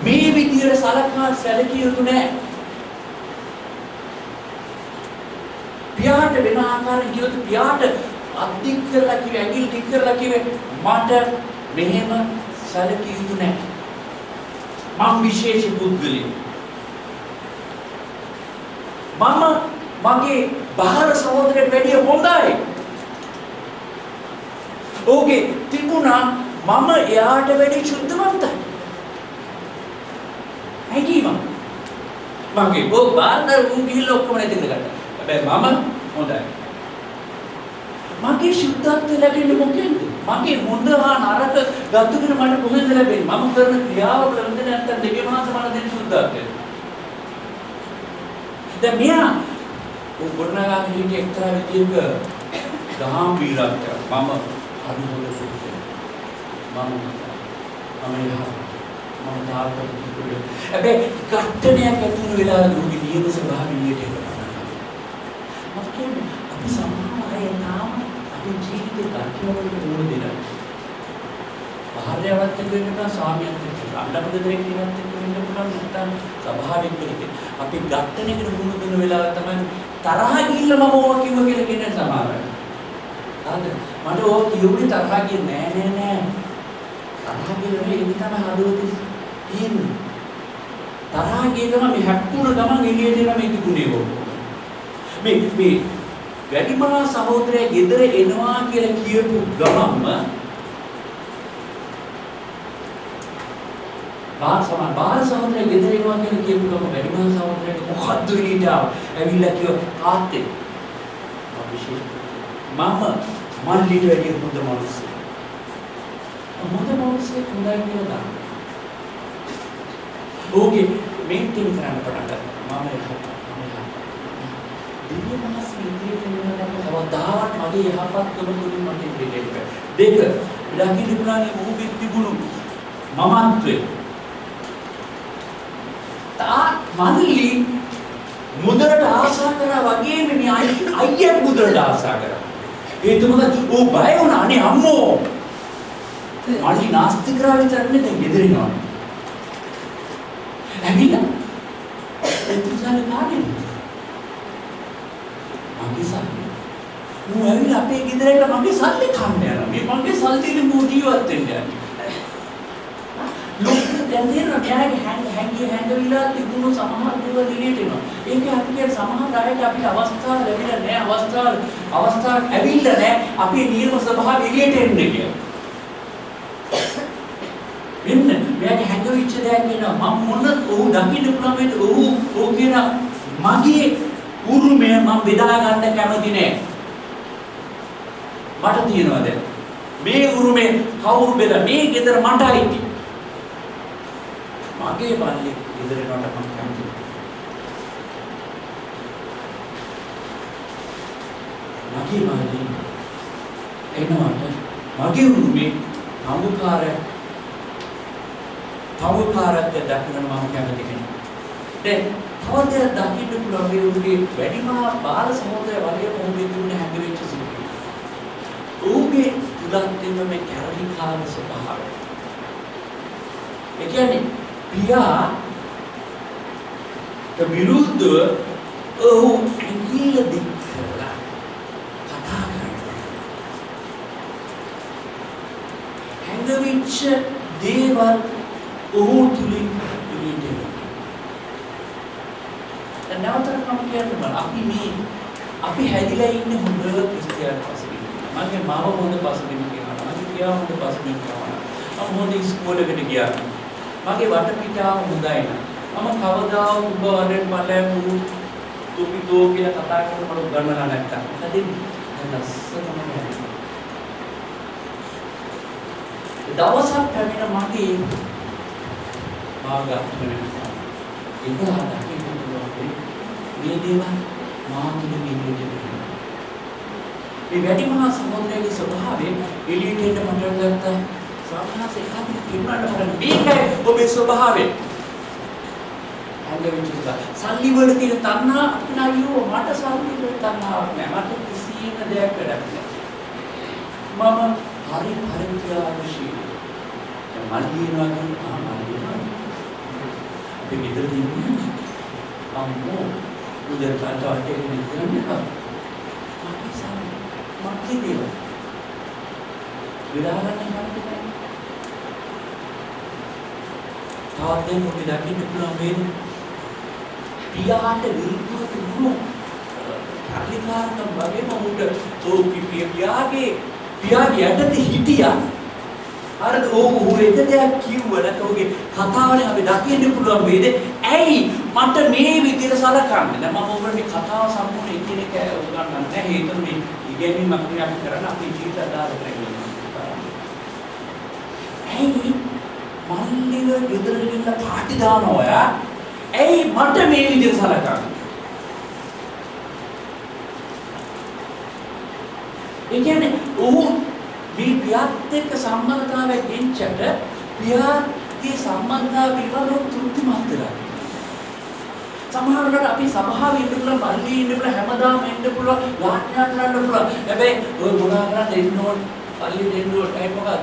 මේ විදියට සලකා සැලකිය යුතු නැහැ. පියාට වෙන ආකාරයෙන් කියොත් පියාට අද්දික් කරලා කිව්වේ ඇඟිලි ටික කරලා කිව්වේ මට මෙහෙම සැලකිය යුතු නැහැ. මම විශේෂ පුද්ගලයෙක්. මම මගේ බාහිර සහෝදරයට වැඩිය හොඳයි. ඕකේ තිබුණා මම එයාට වැඩි සුද්ධවන්තයි. හැකියි මගේ බාහිර උන් ගිහිල්ලා ඔක්කොම නැති කරගත්තා. හැබැයි මම හොඳයි. මගේ සුද්ධත්වය ලැබෙන්නේ මොකෙන්ද? මගේ හොඳ හා නරක ගතුගෙන මට කොහෙන්ද ලැබෙන්නේ? මම කරන ක්‍රියාව කරන්නේ නැත්නම් දෙවියන් වහන්සේ මට දෙන සුද්ධත්වය. දැන් මෙයා ගොඩනගාගෙන හිටිය එක්තරා විදියක ගාම්භීරත්වයක්. මම හරි හොඳ සුද්ධ. මම තාත්තට කිව්වේ. හැබැයි ඝට්ටනයක් ඇති වුණ වෙලාවදී උගේ නියම ස්වභාවය එළියට එනවා. මම කියන්නේ අපි සමහර අය තාම අපේ ජීවිතේ ඝට්ටනවලට මුහුණ දෙනවා. භාර්යාවත් එක්ක වෙන්න පුළුවන්, ස්වාමියාත් එක්ක, අඬපු දෙයක් කෙනෙක් එක්ක වෙන්න පුළුවන්, නැත්නම් ස්වභාවික කෙනෙක්. අපි ඝට්ටනයකට මුහුණ දෙන වෙලාව තමයි තරහ ගිහිල්ලා මම ඕවා කිව්ව කියලා කියන සමහර අය. හරිද? මට ඕවා කියුනේ තරහ කියන්නේ නෑ. තරහ කියලා මේ තමයි හදවතේ තියෙන්නේ. තරහ කියනවා මේ හැප්පුණ ගමන් එළියට එන මේ තිබුණේ ඕක. මේ වැඩිමහා සහෝදරයා ගෙදර එනවා කියලා කියපු ගමන්ම බාහිර සහෝදරයා ගෙදර එනවා කියලා කියපු ගමන් වැඩිමහා සහෝදරයාට මොකද්ද එළියට ඇවිල්ලා කිව්ව තාත්තේ මම මල්ලිට වැඩිය හොඳ මිනිස්සෙක්. හොඳ මිනිස්සෙක් හොඳයි කියලා දාන්න. ඕකේ මේන්ටේන් කරන්න පටන් ගත්තා. මම දිව්‍ය මනස ඉදිරියට යනකොට කවදාවත් මගේ යහපත්කම තුලින් මට ඉදිරියට එන්න. දෙක ලකින් තිබුණානේ මොහොතේ තිබුණු මමත්වේ. මල්ලි මුදලට ආශා කරා වගේම මේ අයියා මුදලට ආශා කරා. ඒක මොකද ඌ බය වුණා අනේ අම්මෝ. මල්ලි නාස්ති කරා විතරක් නෙවෙයි ගෙදර එනවා. ඇවිල්ලා එතුසාල කාගෙන් මගේ සල්ලි මූ ඇවිල්ලා අපේ ගෙදරට මගේ සල්ලි කන්න යනවා. මේ මගේ සල්ලියෙන් මූ ජීවත් වෙන්න යනවා. ලොකු දැන් දෙනවා හැංගිලා තිබුණු සමහර දේවල් එළියට එනවා. ඒක අපි කියන සමහර අයට අපිට අවස්ථාව ලැබිලා නැහැ. අවස්ථාවක් ඇවිල්ලා නැහැ. අපේ නිර්ම ස්වභාවය එළියට එන්නේ කියලා. මෙන්න මෙයාගේ හැඟවිච්ච දෙයක් කියනවා මම මොන ඔහු දකින්න පුළුවන් වේද ඔහු කියන මගේ උරුමය මම බෙදා ගන්න කැමති නෑ. මට තියෙනවා දැන් මේ උරුමේ කවුරු බෙදා මේ ගෙදර මට අයිති. මගේ බල්ලේ ගෙදර යනවට මම කැමති නෑ. මගේ බල්ලේ එනවට මගේ උරුමේ තවකාරක දක්වන මම කැමති කෙනෙක්. දැන් තවද දකින්න පුළුවන් මේ උගේ වැඩිමහා බාල සහෝදරය වගේ මොහොතේ තිබුණ හැඟවිච්ච සිද්ධිය. ඌගේ තුලක් තියෙන මේ කැරලිකාර ස්වභාවය. ඒ කියන්නේ පියාට විරුද්ධව ඔහු ඇඟිල්ල දික් කරලා කතා කරනවා. හැඟවිච්ච දේවල් ඔහු තුලින් පිළිදෙනවා. නැවතත් මම කියන්නේ අපි හැදිලා ඉන්නේ හොඳ ක්‍රිස්තියානි පසුබිම. මගේ මාව හොඳ පසුබිම කියනවා. මගේ පියා හොඳ පසුබිම කියනවා. මම හොඳ ඉස්කෝලේකට ගියා. මගේ වටපිටාව හොඳයි නේද? මම කවදා ඔබ වරෙන් මලයන් තුපිතෝ කියලා කතා කරනකොට උගන්වලා නැත්තම්. මොකද ලස්සනම දවසක් පැමිණ මගේ මාර්ගයක් වෙනවා. ඒක හදකින් මේ දේවල් මාතුල නිවිදෙන්නේ. මේ වැඩිමහා සමුද්‍රයේ ස්වභාවය එළියට එන්න පටන් ගත්තා. සාමාන්‍යයෙන් ඒකත් කිව්වට මේකයි ඔබේ ස්වභාවය. හැංගෙවිච්ච සල්ලි වල තියෙන තණ්හා අනායෝ මට සල්ලි වල තණ්හාවක් නෑ. මට කිසිම දෙයක් වැඩක් නෑ. මම හරි පරිත්‍යාගශීලී. මල්ලියනවා කියන්නේ අපි ගෙදර ඉන්නේ අම්මෝ උදේ කාට කෙනෙක් කරන්නේ මක්කේ දේව විලාගන්න යන්නේ තාත්තෙන් මුටි දකින්න පුළුවන් වේද පියාට විරුද්ධව තිබුණු කාර්යකාරකම් වගේම උට පියාගේ යටතේ හිටියා අර ਉਹ එක දෙයක් කිව්වල ඔහුගේ කතාවනේ අපි දකින්න පුළුවන් වේද ඇයි මට මේ විදිහට සලකන්නේ දැන් මම ඔබට මේ කතාව සම්පූර්ණ එකිනෙක උගන්වන්නේ නැහැ හේතුව මේ ඉගෙනීමක් නේ අපි කරන්නේ අපේ ජීවිත අදාළ කරගෙන ඇයි මල්ලිව ගෙදරට ගිහිල්ලා පාටි දානවා ඔයා ඇයි මට මේ විදිහට සලකන්නේ ඒ කියන්නේ ඔහු මේ පියාත් එක්ක සම්බන්ධතාවයක් එන්චට පියාගේ සම්බන්ධතාව පිළිබඳව තෘප්තිමත් වෙලා. සමහර වෙලාවට අපි සභාවේ ඉන්න පුළුවන්, මල්ලි ඉන්න පුළුවන්, හැමදාම ඉන්න පුළුවන්, වාඥා කරන්න පුළුවන්. හැබැයි ඔය මොනවා කරන්නේ ඉන්න ඕන, පල්ලි දෙන්න ඕන ටයිම් මොකක්ද?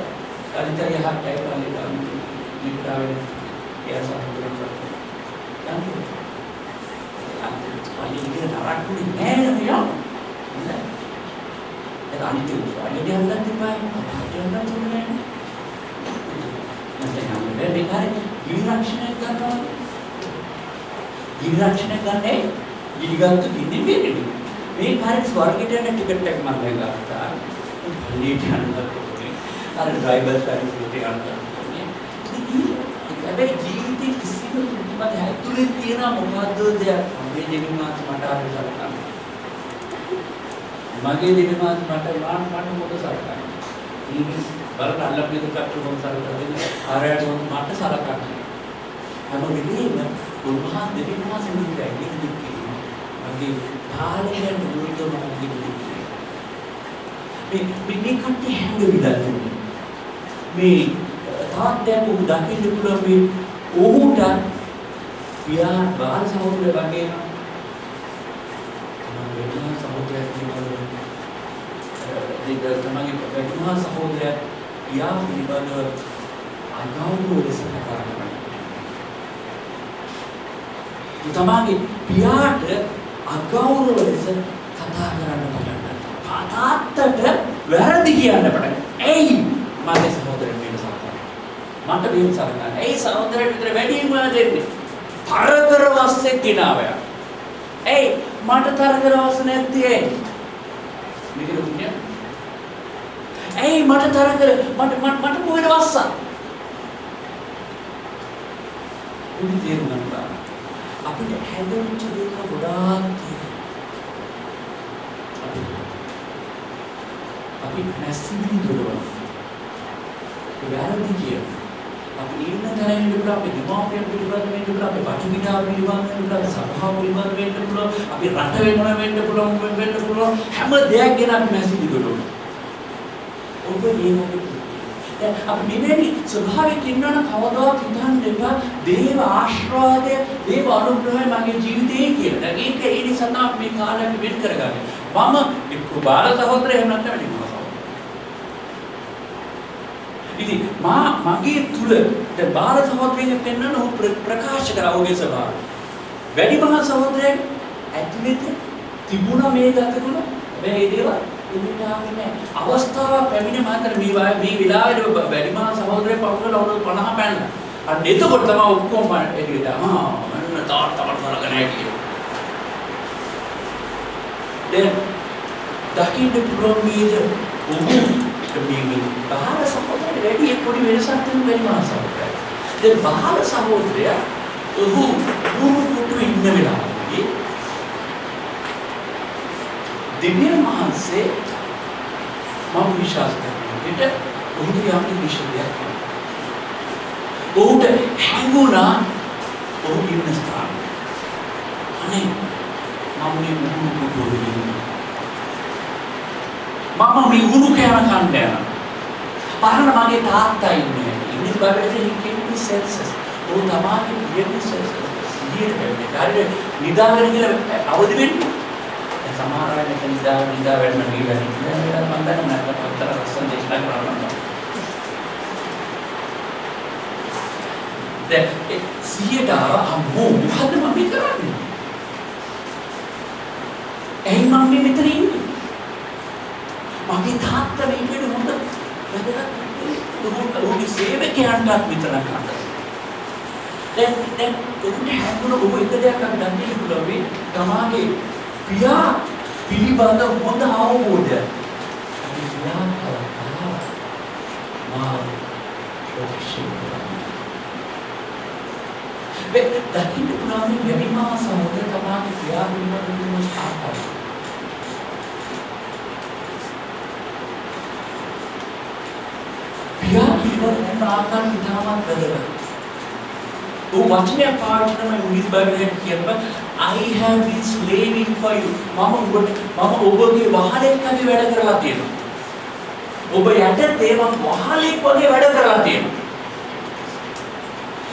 කලිතරිය හත් ටයිම් පල්ලි දාන්න. නිකුතාවේ එයා සම්පූර්ණ කරනවා. පල්ලි ඉන්න තරක්කුනේ නෑ මෙයා. අනිත් උපාය දෙයක් තිබ්බා අපහාරයක් තුනේ නැත්නම් මේ විකාරේ විරක්ෂණය කරනවා විරක්ෂණය ගන්නේ ඉලිගත්තු ඉන්නේ මේකනේ මේ කාර්ය ස්වර්ගයට යන ටිකට් එක මම ගත්තා පල්ලියට යනවා අර ඩ්‍රයිවර් සර්විස් එකට යනවා හැබැයි ජීවිතේ කිසිම මම ඇතුලේ තියෙන මොකද්ද දෙයක් මේ දෙවියන් මට අර සලකනවා මගේ දෙවියන් මට මොකද සලකන්නේ ඉංග්‍රීසි බලන්න අල්ලපු දෙයක් මොකද සලකන්නේ ආරයට මට සලකන්නේ හැම වෙලේම උන්වහන්සේ දෙවියන් වහන්සේ නිකයි මගේ තාලයෙන් දුරුතම මේ කට්ටිය හැංගෙවිලා තිබුණේ මේ තාත්තට උ දකින්න පුළුවන් මේ ඔහුට පියා බාල සහෝදරය වගේ තමයි සහෝදරයෙක් කියනවා තමගේ වැටුණා සහෝදරයා පියා පිළිබඳව අගෞරව ලෙස කතා කරනවා. තමගේ පියාට අගෞරව ලෙස කතා කරන්න පටන් ගත්තා. තාත්තට වැරදි කියන්න පටන් ගත්තා. එයි මගේ සහෝදරයා මේක සලකනවා. මට මේක සලකනවා. එයි සහෝදරයාට විතර වැඩිම දෙන්නේ. තරකර වස්සේ කිනාවය. එයි මට තරකර වස්ස නැත්තේ. මේක දුන්නේ ඇයි මට තරකර මට මොකද වස්සා උන් තේරුම් ගන්න අපිට හැදෙච්ච දේක ගොඩාක් අපි නැස්සිලි දොරවන වැරදි කිය අපි ඉන්න තැන ඉන්න පුළුවන් අපි දිමාපියන් පිළිබඳව වෙන්න පුළුවන් අපි පටිවිඩාව පිළිබඳව වෙන්න පුළුවන් සභාව පිළිබඳව වෙන්න පුළුවන් අපි රට වෙන්න පුළුවන් හැම දෙයක් ගැන අපි නැස්සිලි දොරවන ඔබ දැන් අපි මෙවැනි ස්වභාවයක ඉන්නවනම් කවදාවත් හිතන්න එපා දේව ආශිර්වාදය දේව අනුග්‍රහය මගේ ජීවිතේ කියලා. දැන් ඒක ඒ නිසා තමයි මේ කාලය අපි වෙන් කරගන්නේ. මම එක්ක බාල සහෝදරය එහෙම නැත්නම් වැඩි මහා සහෝදරය. ඉතින් මගේ තුල දැන් බාල සහෝදරයෙක් පෙන්වන්න ඔහු ප්‍රකාශ කරා ඔහුගේ ස්වභාවය. වැඩි මහා සහෝදරයෙක් ඇතුළත තිබුණ මේ ගතගුණ මේ දේවල් අවස්ථාව පැමිණ මාතර මේ විලාවේ වැඩි මහා සහෝදරයෙක් පවුල අවුරුදු 50 පැනලා. අන්න එතකොට තමයි ඔක්කොම එළියට මන්න තාත්තට සලකන හැටි. දැන් දකින්න පුළුවන් වේද ඔහු මේ බාල සහෝදරයෙක් වැඩි පොඩි වෙනසක් තියෙන වැඩි මහා සහෝදරයෙක්. දැන් බාල සහෝදරයා ඔහු කුටු ඉන්න වෙලාවේදී දෙවියන් වහන්සේ මම විශ්වාස කරනවා ඊට ඔහුට යම් විශ්වාසයක් ඔහුට හැඟුණා ඔහු ඉන්න ස්ථාන අනේ මම මේ උගුරු පොඩි මම මේ උගුරු කෑම කන්න යනවා පරණ මගේ තාත්තා ඉන්නේ ඉංග්‍රීසි බයිබලයේ කිව්ව සෙන්සස් ඔහු තමයි කියන්නේ සෙන්සස් ඊට නිදාගෙන කියලා අවදි වෙන්නේ සමහර අය මෙතන නිදා වෙන්න ගිහලා ඉන්නවා මම දන්නේ නැහැ අතර රසන් දේශනා කරනවා දැන් 100ට අම්මෝ මොකද්ද මම මේ කරන්නේ? ඇයි මම මේ මෙතන ඉන්නේ? මගේ තාත්තා මේකට හොඳ වැදගත් ඔහුගේ සේවකයන්ටත් විතරක් අහන්න. දැන් උන්ට හැමෝම ඔබ එක දෙයක් අපි දන්නේ පුළුවන් තමාගේ පියා පිළිබඳ හොඳ අවබෝධයක්. අපි පියා කරා මා දකින්න පුළුවන් වැඩිමහා සමුදය තමාගේ පියා පිළිබඳ ආකාරය. පියා පිළිබඳ ආකාරය ඉතාමත් වැදගත්. වචනය පාවිච්චි කරන ඉංග්‍රීසි බයිබලයෙන් කියනවා I have been slaving for you. මම ඔබගේ වහලෙක් වගේ වැඩ කරලා තියෙනවා. ඔබ යටතේ මම වහලෙක් වගේ වැඩ කරලා තියෙනවා.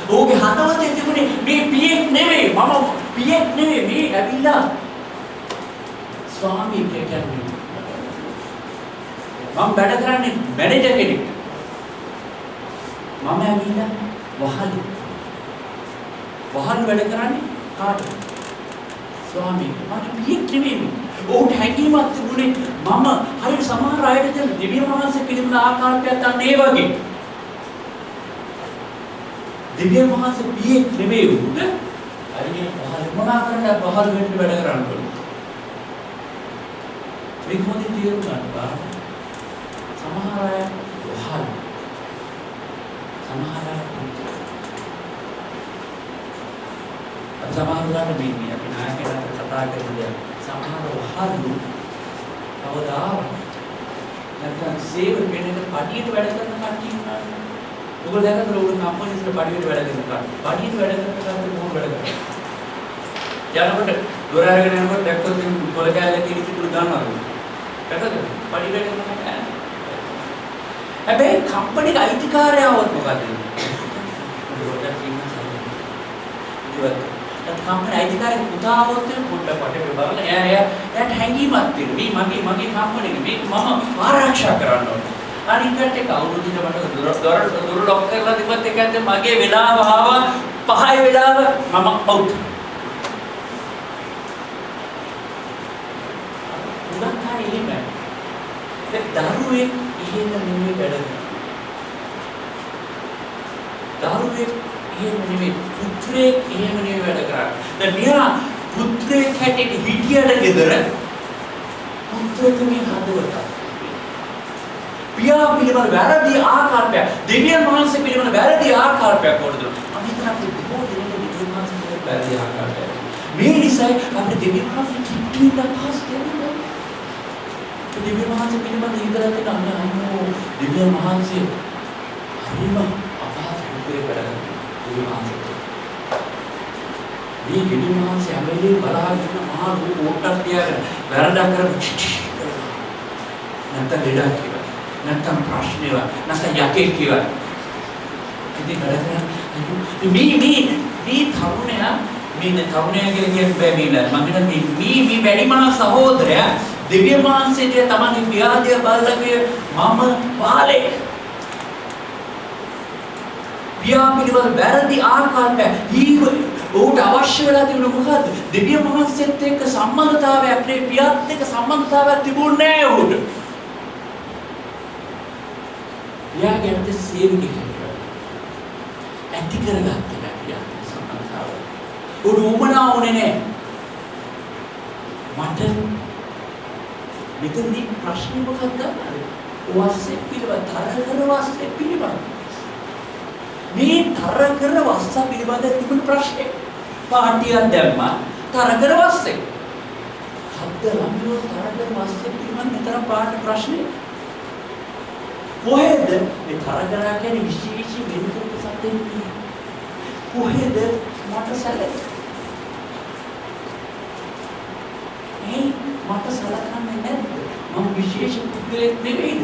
ඔබගේ හදවතේ තිබුණේ මේ පියෙක් නෙවෙයි. මම පියෙක් නෙවෙයි. මේ ඇවිල්ලා ස්වාමී කියන්නේ. මම වැඩ කරන්නේ මැනේජර් කෙනෙක්. මම ඇවිල්ලා වහලෙක්. වහල් වැඩ කරන්නේ කාටද? ස්වාමී මට පියෙක් නෙවෙයි. ඔහුට හැඟීමක් තිබුණේ මම හරියට සමහර අයට දැන් දිව්‍ය මහන්සිය පිළිබඳ ආකාරයක් අන්න ඒ වගේ. දිව්‍ය මහන්සිය පියෙක් නෙවෙයි උට. හරියට වහල් මොනවා කරන්නද වහල් වෙන්න වැඩ කරන්න ඕනේ. මේක මොකද තේරුම් ගන්න බෑ. සමහර අය වහල් සමහර අය සමහරවල්ලාට මෙන්නේ අපි නායකයන්ට කතා කරන්නේ සමහර වහල්ලු කවදාවත් නැත්නම් සේව කෙනෙක් පඩියට වැඩ කරන කට්ටිය ඉන්නවා. ඔයගොල්ලෝ දැකලා ඔයගොල්ලෝ කම්පැනිස් වල පඩියට වැඩ කරන කට්ටිය. පඩියට වැඩ කරන කට්ටිය මොකද වැඩ කරන්නේ? යනකොට දොර අරගෙන යනකොට දැක්කොත් පොල කෑල්ලක ඉතිකුළු දානවා. දැකද? පඩිය වැඩ කරන කට්ටිය. හැබැයි කම්පැනිගේ අයිතිකාරයවවත් මොකද වෙන්නේ? කම්පැනි අයිතිකාරයෙක් පුතාවොත් පොඩ්ඩක් වටේ බලලා එයාට හැංගීමක් තියෙනවා. මේ මගේ කම්පැනි එක මේක මම ආරක්ෂා කරන්න ඕනේ. අනිකට ඒක අවුරුද්දට මට දොර ලොක් කරලා තිබ්බත් ඒක ඇත්තේ මගේ වෙලාව ආවා 5 වෙලාව මම අවුට්. උගන්කා එහෙම. ඒ දරුවෙක් එහෙම නෙමෙයි වැඩ කරන්නේ. දරුවෙක් එහෙම නෙමෙයි පුත්‍රයෙක් එහෙම නෙමෙයි වැඩ කරන්නේ. දැන් මෙයා පුත්‍රයෙක් හැටියට හිටියට ගෙදර පුත්‍රයෙකුගේ හදවත. පියා පිළිබඳ වැරදි ආකාරයක්, දෙවියන් වහන්සේ පිළිබඳ වැරදි ආකාරයක් වලද අපි හිතන අපි බොහෝ දෙනෙක් දෙවියන් වහන්සේ පිළිබඳ වැරදි ආකාරයක්. මේ නිසා අපිට දෙවියන් වහන්සේ කිට්ටුවක් පහස් දෙන්නේ. දෙවියන් වහන්සේ පිළිබඳ හිතලා තියෙන අන්නෝ දෙවියන් වහන්සේ හරිම අපහසුතාවයකට වැඩ කරනවා. මේ දෙවියන් වහන්සේ හැමදේම බලාගෙන මහා රූප ඕටක් තියාගෙන වැරදක් කරපු නැත්නම් ලෙඩක් කියලා නැත්නම් ප්‍රශ්නේව නැත්නම් යකේ කියලා ඉතින් වැඩ කරන්නේ මේ තරුණයා කියලා කියන්නේ බෑ මේ වැඩිමහා සහෝදරයා දෙවියන් වහන්සේගේ තමන්ගේ පියාදිය බල්ලගේ මම වාලේ පියා පිළිබඳ වැරදි ආකාරයක් ඔහුට අවශ්‍ය වෙලා තිබුණ මොකද්ද? දෙවියන් වහන්සේත් එක්ක සම්බන්ධතාවයක් නේ පියාත් එක්ක සම්බන්ධතාවයක් තිබුණේ නැහැ ඔහුට. පියාගේ අත සේවකෙක් ඇති කරගත්තේ නැහැ පියාත් එක්ක සම්බන්ධතාවය. ඔහුට උමනා වුණේ නැහැ. මට මෙතනදී ප්‍රශ්නේ මොකක්ද? වාස්සේ පිළිබඳ තරකර වාස්සේ පිළිබඳ මේ තරකර වස්ස පිළිබඳ තිබුණු ප්‍රශ්නේ පාටියක් දැම්මා තරකර වස්සේ හද්ද ළමියෝ තරකර වස්සේ පිළිබඳ මෙතන පාට ප්‍රශ්නේ කොහෙද මේ තරකර කියන්නේ විශේෂ වෙනකක සත්‍යෙ කොහෙද මට සැලකෙන්නේ මට සලකන්නේ නැද්ද මම විශේෂ පුද්ගලෙක් නෙවෙයිද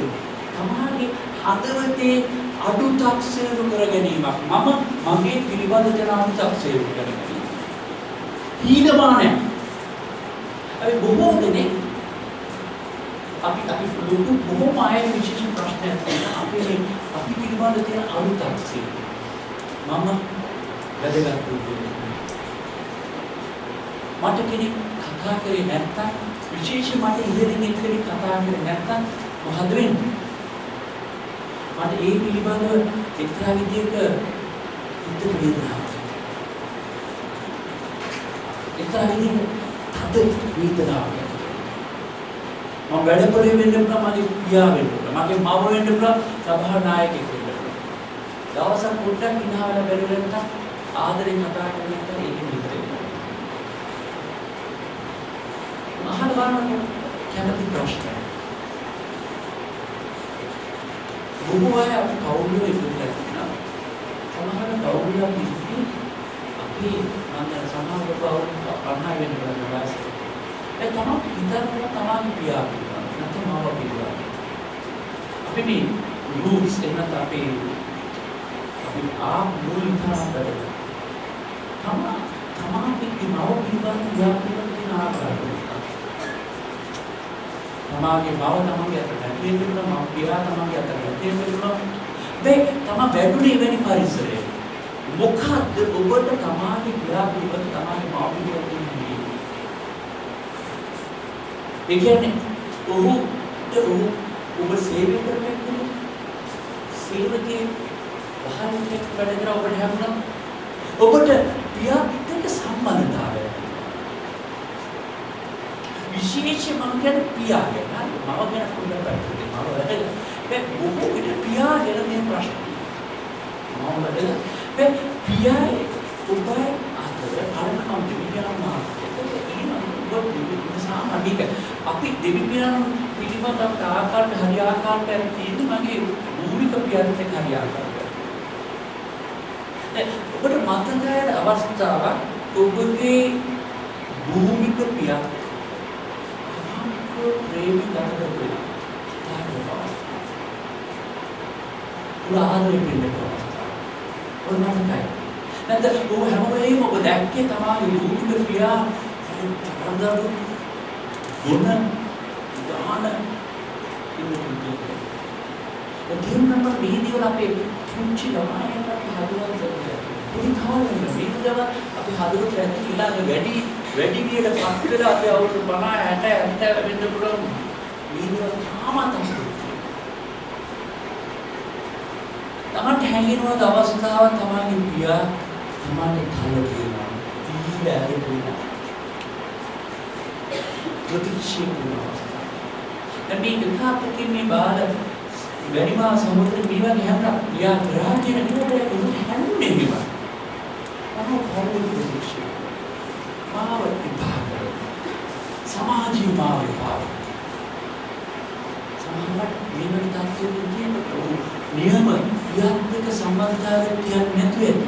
තමාගේ හදවතේ අඩු තක්සේරු කර ගැනීමක් මම මගේ පිළිබඳ දෙන අඩු තක්සේරු කර ගැනීම ඊළමානය අපි බොහෝ දෙනෙක් අපි ලොකු බොහෝ මායක විශේෂ ප්‍රශ්නයක් තියෙනවා අපි පිළිබඳ දෙන අඩු තක්සේරු මම වැදගත් වූ මට කෙනෙක් කතා කරේ නැත්තම් විශේෂ මට ඉහළින් එක්කෙනෙක් කතා කරේ නැත්තම් මොකද වෙන්නේ? මට ඒ පිළිබඳව එක්තරා විදියක හිත වේදනාවක්. එක්තරා විදියක තද වේදනාවක්. මම වැඩපොලේ වෙන්න පුළුවන්, මගේ පියා වෙන්න පුළුවන්, මගේ මව වෙන්න පුළුවන්, සභා නායකයෙක් වෙන්න පුළුවන්. දවසක් පොඩ්ඩක් ඉනහවල බැලුවා නැත්තම් ආදරෙන් කතා කරන්නේ නැත්නම් ඒක නිතරම. අහන ගන්න කැමති ප්‍රශ්න. බොහෝ අය අපි කවුරුද ඉන්නේ කියලා. සමහර කවුරුලා ඉන්නේ අපි මම සමහර කවුරු 50 වෙනි වයසේ. ඒ තමයි හිතන්න තමයි පියා කියලා. නැත්නම් මාව පිළිගන්න. අපි මේ රූට්ස් එන්නත් අපි මූල තරම් තමයි මාව පිළිගන්න යාපිට තියෙන ආකාරය. තමාගේ බව තමන්ගේ අතට නැති වෙනවා, මම පියා තමන්ගේ අතට නැති වෙනවා. මේ තමන් බැඳුනේ වෙනි පරිසරයේ. මොකද්ද ඔබට තමාගේ පියා පිළිබඳ තමාගේ මව පිළිබඳ තියෙන්නේ? ඒ කියන්නේ ඔබ සේවය කරන්නේ කොහොමද? සේවකේ වහල්කෙක් වැඩ කරලා ඔබට හැමෝම ඔබට පියා එක්ක සම්බන්ධතාවය විශේෂයෙන් මම කියන්නේ පියා ගැන. මම ගැන පොඩ්ඩක් පැත්තකින් මම වැඩ. මේ බොහෝ විට පියා ගැන මේ ප්‍රශ්න. මම වැඩ. මේ පියායි ඔබයි අතර අරකම් දෙවියන්නා. සාමාන්‍යක අපි දෙවියන් පිළිබඳ ආකාරයට හරි ආකාරයට තියෙන මගේ මූලික පියාට හරි ආකාරයට. ඔබට මතකයේ අවස්ථාවක් ඔබගේ භූමික පියා प्रेमी दादा को ताकि पास पूरा आदमी पिंड को और ना काय नंतर वो हम वेलेම ඔබ දැක්කේ තමයි භූමික පියා අnder ගුණ දාන ඉන්නේ. ඒ කියන්නේ මේ දේවල් අපේ පුංචි ළමයින්ට අපි හදුවා දෙන්නේ. පුරි කාලෙම මේ දේවල් අපි හදුවට ඇති ඊළඟ වැඩි වියට පත් වෙලා අපි අවුරුදු 50 60 70 වෙන්න පුළුවන් වීඩියෝ තාමත් තමන්ට හැංගෙනවා අවස්ථාව තමයි පියා තමන්ට කල කියනවා දීලා හරිපුණා ප්‍රතික්ෂේප කරනවා. දැන් මේ එකපැත්තකින් මේ බාල වැඩිමහල් සමුද්‍රේ මේ වගේ හැමදාම පියා ග්‍රහ කියන නිරෝධය හැන්නේ නෙමෙයි. අහෝ කවුරුද ප්‍රතික්ෂේප මාව විභාග සමාජීය මාව විභාග සමාජ නියම තත්ත්වයේ තියෙන නියම ක්‍රියාත්මක සම්බන්ධතාවයක් කියන්නේ නැතුව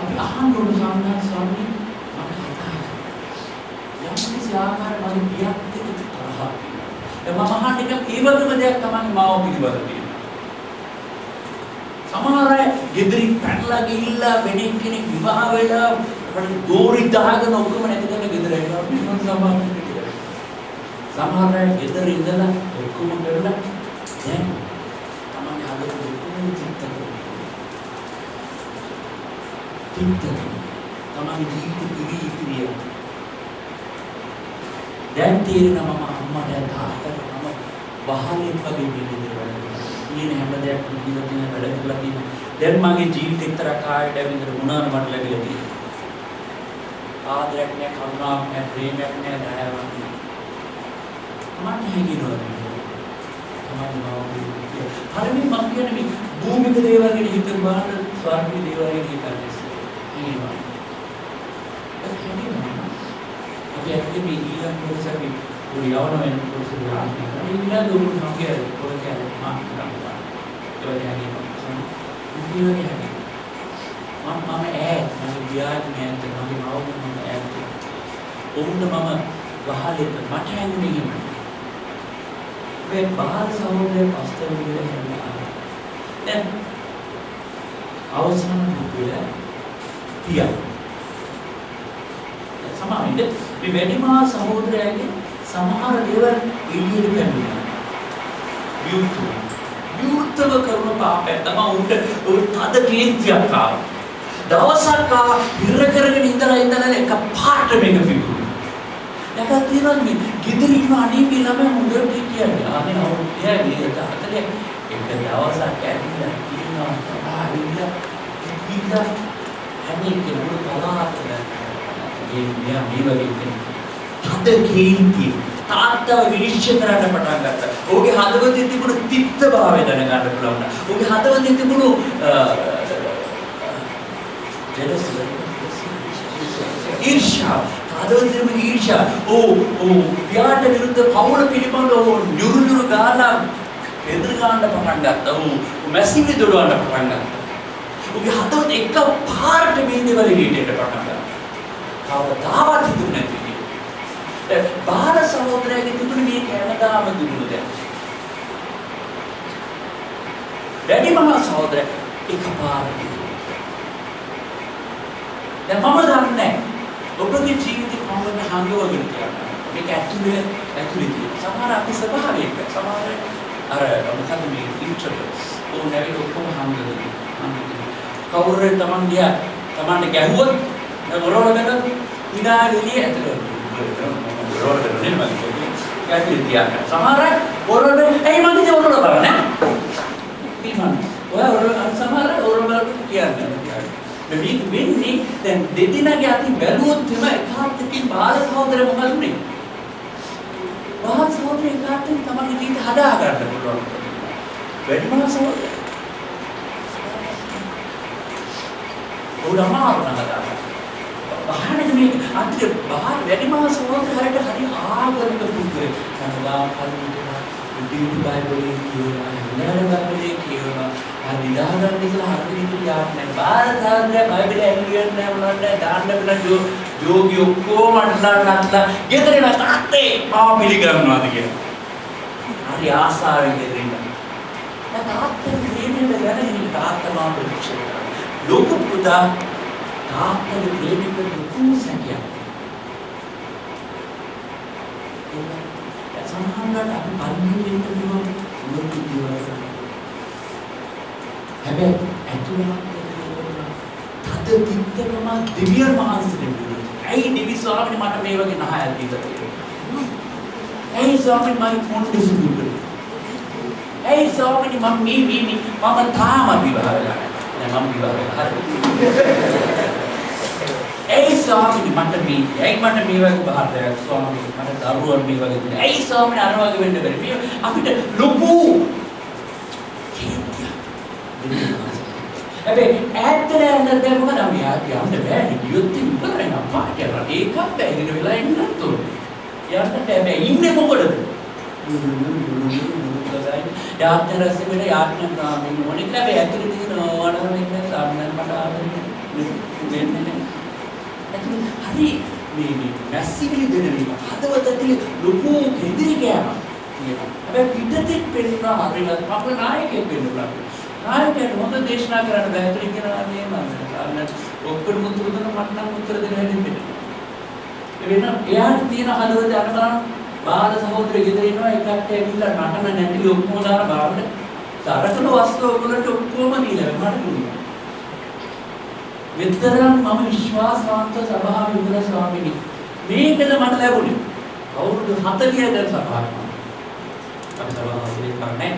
අපි අහන්න ඕන සාමාන්‍ය ස්වාමී මම කතා කරනවා යම් කිසි ආකාරයක මම ක්‍රියාත්මක තරහක් තියෙනවා. මම අහන්නේ ඒ වගේම දෙයක් තමයි මාව පිළිබඳ තියෙනවා. සමහර අය ගෙදරින් පැනලා ගිහිල්ලා වෙනින් කෙනෙක් විවාහ වෙලා ගෝරි දාගෙන ඔක්කොම නැති කරලා ගෙදර එනවා. මම සමහර අය ගෙදර ඉඳලා ඔක්කොම කරලා දැන් තමයි හදපු ඔක්කොම තිත්ත තමයි ජීවිත පිළිපිරිය. දැන් තේරෙනවා මම අම්මට තාත්තට මම වහලෙන් වගේ පිළිදෙනවා. ඊන හැම දෙයක් පිළිදෙන තියෙන වැඩ කරලා තියෙනවා. දැන් මගේ ජීවිතේ එක්තරා කායයට ඇවිල්ලා මොනවාද මට ලැබිලා තියෙන්නේ. ආදරයක් නෑ, කරුණාවක් නෑ, ප්‍රේමයක් නෑ, දයාවක් නෑ. මට හැංගිනවා. තමයි මම කියන්නේ මේ භූමික දේවල් ගැන හිතන බාහිර ස්වර්ගීය දේවල් ගැන හිතන්නේ. අපි ඇත්තටම මේ ඊළඟ කොටසදී පොඩි යවන වෙන කොටසදී ආන්නේ. මේ ඊළඟ උරුම මගේ පොඩි මම කරනවා. ඒක කියන්නේ මම ඈත් මම ගියාදී ඈත් මගේ මවුන් මම ඈත්. ඔවුන්ට මම වහලෙත් මට හැංගුනේ හිමයි. මේ බාහිර සමුද්‍රයේ පස්තර විදිහට දැන් අවසාන පුදුල පියා සමාවෙන්නේ මේ වැඩිමහල් සමුද්‍රයේ සමහර දේවල් එළියට පැමිණෙනවා. වියුතු විවෘතව කරන පාපය තමයි උන්ට තද කේන්තියක් ආවා. දවසක් ඉර කරගෙන ඉඳලා එක පාට මේක පිපුණා. දැන් තියෙනවා මේ ගෙදර ඉන්න අනීපි ළමයි හොඳට කියන්නේ. අනේ අවුරුද්දේ ගියද අතලේ එක දවසක් ඇවිල්ලා කියනවා ආවිල්ලා ඉතිලා අනේ කෙනෙකුට පලාතට මේ වගේ කෙනෙක් තද කේන්තිය තාත්තව විනිශ්චය කරන්න පටන් ගත්තා. ඔහුගේ හදවතේ තිබුණු තිත්ත භාවය දැනගන්න පුළුවන්. ඔහුගේ හදවතේ තිබුණු ඊර්ෂ්‍යා, හදවතේ තිබුණු ඊර්ෂ්‍යා. පියාට විරුද්ධ පවුල පිළිබඳව නිරුණුරු ගාලා එදිර ගන්න පටන් ගත්තා. මැසිවි දොඩවන්න පටන් ගත්තා. ඔහුගේ හදවත එක පාරට මේ දේවල් එළියට පටන් ගත්තා. කවදාවත් හිතුනේ නැති. බාල සහෝදරයාගේ තිබුණ මේ කැමදාම දුන්නු දැන්. වැඩි මහා සහෝදරයා එකපාරට. දැන් මම දන්නේ ඔබගේ ජීවිතේ කොහොමද හංගවගෙන කියලා. මේක ඇතුලේ තියෙන. සමහර අපි ස්වභාවයක සමහර අර මොකද මේ ඉන්ට්‍රොවර්ට්ස් ඕනෑම ඔක්කොම හංගවගෙන. කවුරුරේ තමන්ට ගැහුවොත් මොරවල ගන්න විනාඩි එළිය ඇතුළේ. रोड पे नहीं मालूम क्या किया समारा रोड ऐ माने जो रोड पर ना तीन वो रोड समारा रोड पर किया मैं भी नहीं then देतीना क्या थी बैलून थे मैं एकांत की बाल सहोदर मोहल नहीं बाल सहोदर एकांत की तमाम चीज़ हटा करते हैं रोड बैठ मार सहोदर वो हमारा ना लगा බාහිර මේ අන්තිම බාහිර වැඩිමහල් සහෝදරයන්ට හරි ආගමික පුදුරේ කනදා කල්පිතා ඉදිරි බයිබලයේ කියනවා නෑරගන්නේ කියනවා අනිදාගන්න ඉතලා හරියට යාන්නේ බාහිර බයිබලයේ ඇලියන් නෑ මොනවද දාන්න බල ජෝගි ඔක්කොම අట్లా ගෙදරේ තාත්තේ මාව පිළිගන්නවාද කියලා හරි ආසාවෙන් ගෙදර ඉන්නවා තාත්තේ මේනේ දැනගෙන තාත්තා මාව ප්‍රතික්ෂේප කරනවා ලෝක පුදා තාත්තගේ ප්‍රේමික දුකු සැකයක්. ඒක සමහරවිට අපි පරිණිමින් කියනවා මොකද කියනවා. හැබැයි ඇතුළත තද තිත්තකම දිව්‍ය මානසිකේ. ඇයි දිවි ස්වාමීන් මට මේ වගේ නහයක් දීලා තියෙන්නේ. ඇයි ස්වාමීන් මම ෆෝන් දෙසුදුනේ. ඇයි ස්වාමීන් මම තාම විවාහ වෙලා නැහැ. මම විවාහ වෙලා හරි. ऐ स्वामी मट मी ऐ मट मी वगे बाहर स्वामी मट दरुवन मी वगे ऐ स्वामी अरवगे वेंड बरी අපිට ලොකු හැබැයි ඈතට යන්න දැන් මොකද අපි යන්න බෑනේ ගියොත් ඉවරයි නම් පාටියක් ඒකක් බැහැගෙන වෙලා ඉන්නත් උනේ යන්න බෑ ඉන්නේ මොකටද යාත්‍රා රැස්වෙන යාත්‍රා ගාමින් මොනික හැබැයි ඇතුලේ තියෙන වඩාම ඉන්න සාමාන්‍ය මට ආවෙන්නේ හරි මේ මැසිවිලි දෙනවා හදවත ඇතුලේ ලොකු කෙඳිරි ගෑමක් තියෙනවා හැබැයි පිටතේ පෙන්නන හරියට අපේ නායකයෙක් වෙන්න පුළුවන් නායකයෙක් හොඳ දේශනා කරන්න බැහැ කියලා නේ මම ඔක්කොම උත්තර දෙන්න මට නම් උත්තර දෙන්න හැදෙන්නේ ඒ වෙන එයාට තියෙන හදවත අර බලන්න බාල සහෝදරයෙක් ගෙදර ඉන්නවා එකක් ඇවිල්ලා නටන නැටි ඔක්කොම දාලා බාවට සරසන වස්තු ඔයගොල්ලන්ට ඔක්කොම දීලා මට දුන්නා විතරක් මම විශ්වාසවන්ත සභාව විතර ස්වාමීනි මේකද මට ලැබුණේ අවුරුදු 40 දැන් සභාවක් අපි සභාව හසුරේ කරන්නේ